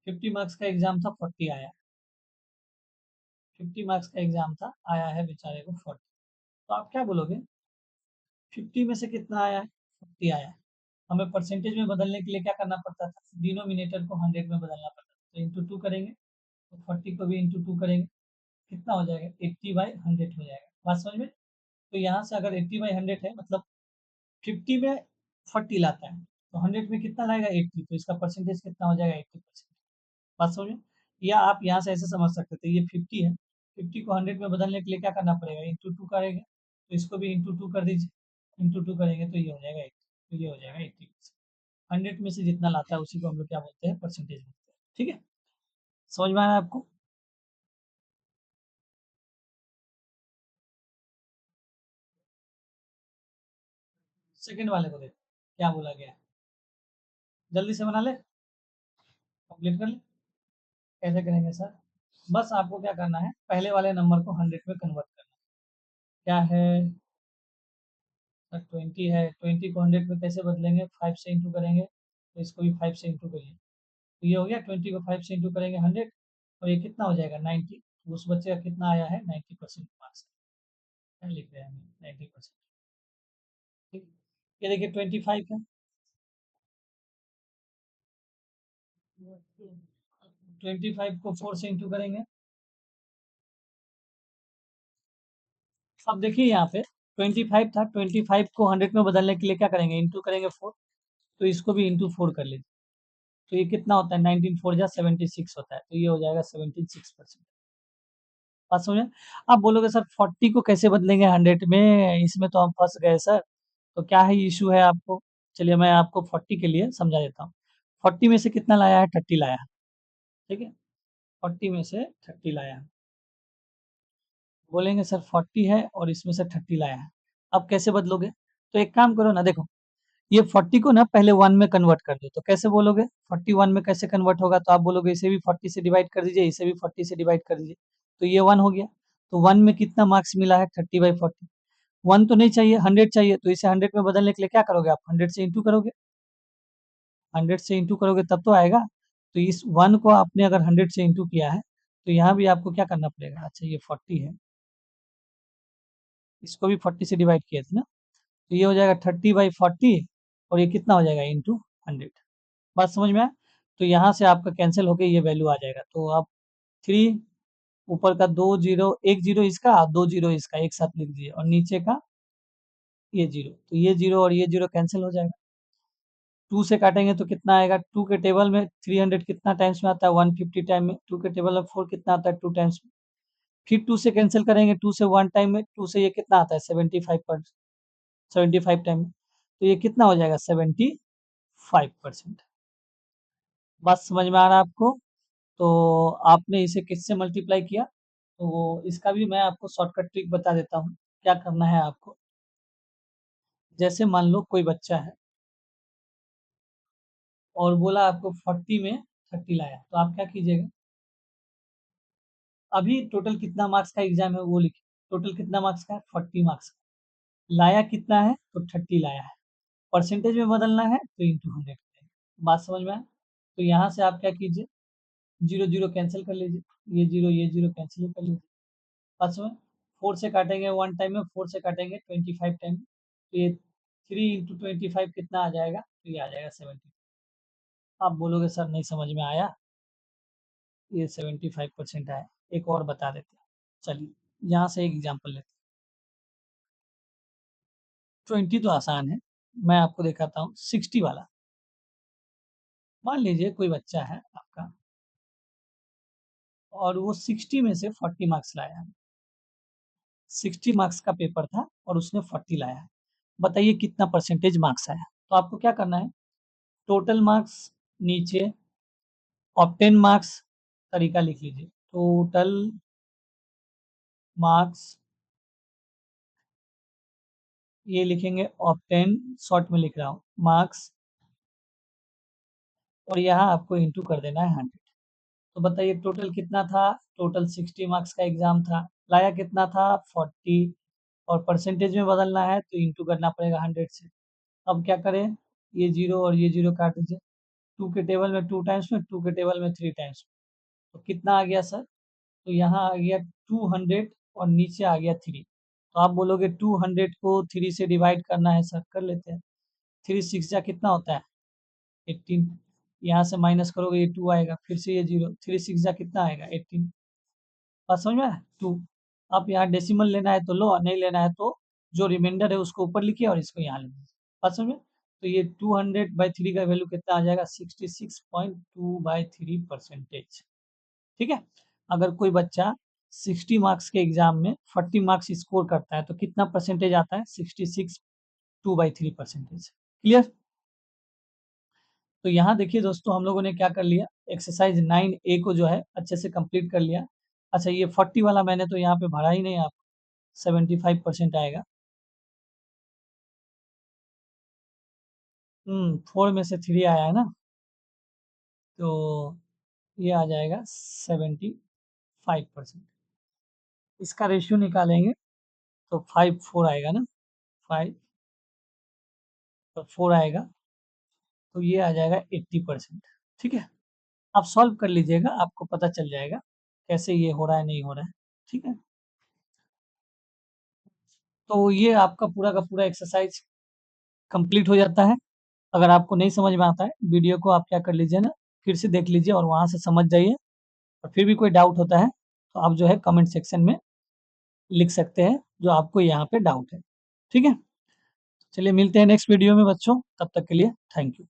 50 मार्क्स का एग्जाम था, 40 आया, 50 मार्क्स का एग्जाम था, आया है बेचारे को 40। तो आप क्या बोलोगे, 50 में से कितना आया है, 40 आया है, हमें परसेंटेज में बदलने के लिए क्या करना पड़ता था, डिनोमिनेटर को 100 में बदलना पड़ता था, तो इंटू 2 करेंगे, तो 40 को भी इंटू 2 करेंगे, कितना हो जाएगा, 80/100 हो जाएगा, बात समझ में। तो यहाँ से अगर 80/100 है, मतलब 50 में 40 लाता है, तो 100 में कितना लाएगा 80, तो इसका परसेंटेज कितना हो जाएगा 80%, बात समझ में। या आप यहाँ से ऐसे समझ सकते थे, ये 50 है, 50 को 100 में बदलने के लिए क्या करना पड़ेगा, इंटू 2 करेंगे, तो इसको भी इंटू 2 कर दीजिए, इंटू 2 करेंगे तो ये हो जाएगा 80, तो ये हो जाएगा 80%। 100 में से जितना लाता है उसी को हम लोग क्या बोलते हैं, परसेंटेज बोलते हैं, ठीक है। समझ में आया आपको। सेकंड वाले को देखो क्या बोला गया है, जल्दी से बना ले, कंप्लीट कर ले। कैसे करेंगे सर, बस आपको क्या करना है, पहले वाले नंबर को 100 में कन्वर्ट करना है। क्या है सर, 20 है, 20 को 100 में कैसे बदलेंगे, 5 से इंटू करेंगे, तो इसको भी 5 से इंटू करिए, तो ये हो गया 20 को 5 से इंटू करेंगे 100 और ये कितना हो जाएगा 90। तो उस बच्चे का कितना आया है 90% मार्क्स। क्या लिख रहे हैं हम 90%। ठीक है। ये देखिए 25 है। 25 को 4 से इंटू करेंगे। अब देखिए यहाँ पे 25 था, 25 को 100 में बदलने के लिए क्या करेंगे, इंटू करेंगे 4। तो इसको भी इंटू 4 कर लीजिए। तो ये कितना होता है 19 4 जा 76 होता है। तो ये हो जाएगा 76%। बात समझ में? आप बोलोगे सर 40 को कैसे बदलेंगे 100 में, इसमें तो हम फंस गए सर। तो क्या है इशू है आपको? चलिए मैं आपको 40 के लिए समझा देता हूँ। 40 में से कितना लाया है 30 लाया है। ठीक है। 40 में से 30 लाया है। बोलेंगे सर 40 है और इसमें से 30 लाया है। अब कैसे बदलोगे? तो एक काम करो ना, देखो ये 40 को ना पहले 1 में कन्वर्ट कर दो। तो कैसे बोलोगे 41 में कैसे कन्वर्ट होगा? तो आप बोलोगे इसे भी 40 से डिवाइड कर दीजिए, इसे भी 40 से डिवाइड कर दीजिए। तो ये 1 हो गया। तो 1 में कितना मार्क्स मिला है 30/40। 1 तो नहीं चाहिए 100 चाहिए। तो इसे 100 में बदलने के लिए क्या करोगे आप 100 से इंटू करोगे। 100 से इंटू करोगे तब तो आएगा। तो इस 1 को आपने अगर 100 से इंटू किया है तो यहाँ भी आपको क्या करना पड़ेगा। अच्छा ये 40 है, इसको भी 40 से डिवाइड किए थे ना। तो ये हो जाएगा 30/40 और ये कितना हो जाएगा इंटू 100। बात समझ में आया? तो यहाँ से आपका कैंसिल होके ये वैल्यू आ जाएगा। तो आप 3 ऊपर का 2 जीरो, एक जीरो इसका 2 जीरो इसका एक साथ लिख दीजिए और नीचे का ये जीरो। तो ये जीरो और ये जीरो कैंसिल हो जाएगा। 2 से काटेंगे तो कितना आएगा। 2 के टेबल में 300 कितना टाइम्स में आता है 150 टाइम में। 2 के टेबल में 4 कितना आता है 2 टाइम्स में। फिर 2 से कैंसिल करेंगे 2 से 1 टाइम में। 2 से ये कितना आता है 75 टाइम में। तो ये कितना हो जाएगा 75%। बात समझ में आ रहा है आपको? तो आपने इसे किससे मल्टीप्लाई किया? तो इसका भी मैं आपको शॉर्टकट ट्रिक बता देता हूँ। क्या करना है आपको, जैसे मान लो कोई बच्चा है और बोला आपको 40 में 30 लाया। तो आप क्या कीजिएगा, अभी टोटल कितना मार्क्स का एग्जाम है वो लिखिए। टोटल कितना मार्क्स का है 40 मार्क्स का। लाया कितना है तो 30 लाया है। परसेंटेज में बदलना है तो इंटू 100। बात समझ में आया? तो यहाँ से आप क्या कीजिए, जीरो जीरो कैंसिल कर लीजिए, ये जीरो कैंसिल कर लीजिए। पाँच में 4 से काटेंगे 1 टाइम में, 4 से काटेंगे 25 टाइम में। तो ये 3 इंटू 25 कितना आ जाएगा, तो ये आ जाएगा 70। आप बोलोगे सर नहीं समझ में आया, ये 75% आया। एक और बता देते हैं, चलिए यहाँ से एक एग्जाम्पल लेते हैं। 20 तो आसान है, मैं आपको दिखाता हूँ 60 वाला। मान लीजिए कोई बच्चा है आपका और वो 60 में से 40 मार्क्स लाया है। 60 मार्क्स का पेपर था और उसने 40 लाया है। बताइए कितना परसेंटेज मार्क्स आया। तो आपको क्या करना है, टोटल मार्क्स नीचे, ऑब्टेन मार्क्स तरीका लिख लीजिए। टोटल मार्क्स ये लिखेंगे, ऑब्टेन शॉर्ट में लिख रहा हूँ मार्क्स, और यहाँ आपको इंटू कर देना है 100। तो बताइए टोटल कितना था, टोटल 60 मार्क्स का एग्जाम था, लाया कितना था 40, और परसेंटेज में बदलना है तो इंटू करना पड़ेगा 100 से। अब क्या करें, ये जीरो और ये जीरो काट दीजिए। 2 के टेबल में 2 टाइम्स में, 2 के टेबल में 3 टाइम्स में। तो कितना आ गया सर, तो यहाँ आ गया 200 और नीचे आ गया 3। तो आप बोलोगे 200 को 3 से डिवाइड करना है सर, कर लेते हैं। 3 6 जा कितना होता है 18। यहाँ से माइनस करोगे ये 2 आएगा, फिर से ये जीरो, 3 6 जा कितना आएगा 18। बात समझ में आया? 2। आप यहाँ डेसिमल लेना है तो लो, नहीं लेना है तो जो रिमाइंडर है उसको ऊपर लिखिए और इसको यहाँ लिखिए। बात समझ में? तो ये 200/3 का वैल्यू कितना आ जाएगा 66.2/3%। ठीक है। अगर कोई बच्चा 60 मार्क्स के एग्जाम में 40 मार्क्स स्कोर करता है तो कितना परसेंटेज आता है 66.2/3%। क्लियर? तो यहाँ देखिए दोस्तों हम लोगों ने क्या कर लिया, एक्सरसाइज 9A को जो है अच्छे से कंप्लीट कर लिया। अच्छा ये 40 वाला मैंने तो यहाँ पे भरा ही नहीं, आप 75% आएगा। 4 में से 3 आया है ना, तो ये आ जाएगा 75%। इसका रेशियो निकालेंगे तो 5 4 आएगा ना, 5 और 4 आएगा तो ये आ जाएगा 80%। ठीक है। आप सॉल्व कर लीजिएगा, आपको पता चल जाएगा कैसे ये हो रहा है, नहीं हो रहा है, ठीक है? तो ये आपका पूरा का पूरा एक्सरसाइज कंप्लीट हो जाता है। अगर आपको नहीं समझ में आता है, वीडियो को आप क्या कर लीजिए ना, फिर से देख लीजिए और वहाँ से समझ जाइए, और फिर भी कोई डाउट होता है, तो आप जो है कमेंट सेक्शन में लिख सकते हैं, जो आपको यहाँ पे डाउट है, ठीक है? चलिए मिलते हैं नेक्स्ट वीडियो में बच्चों, तब तक के लिए थैंक यू।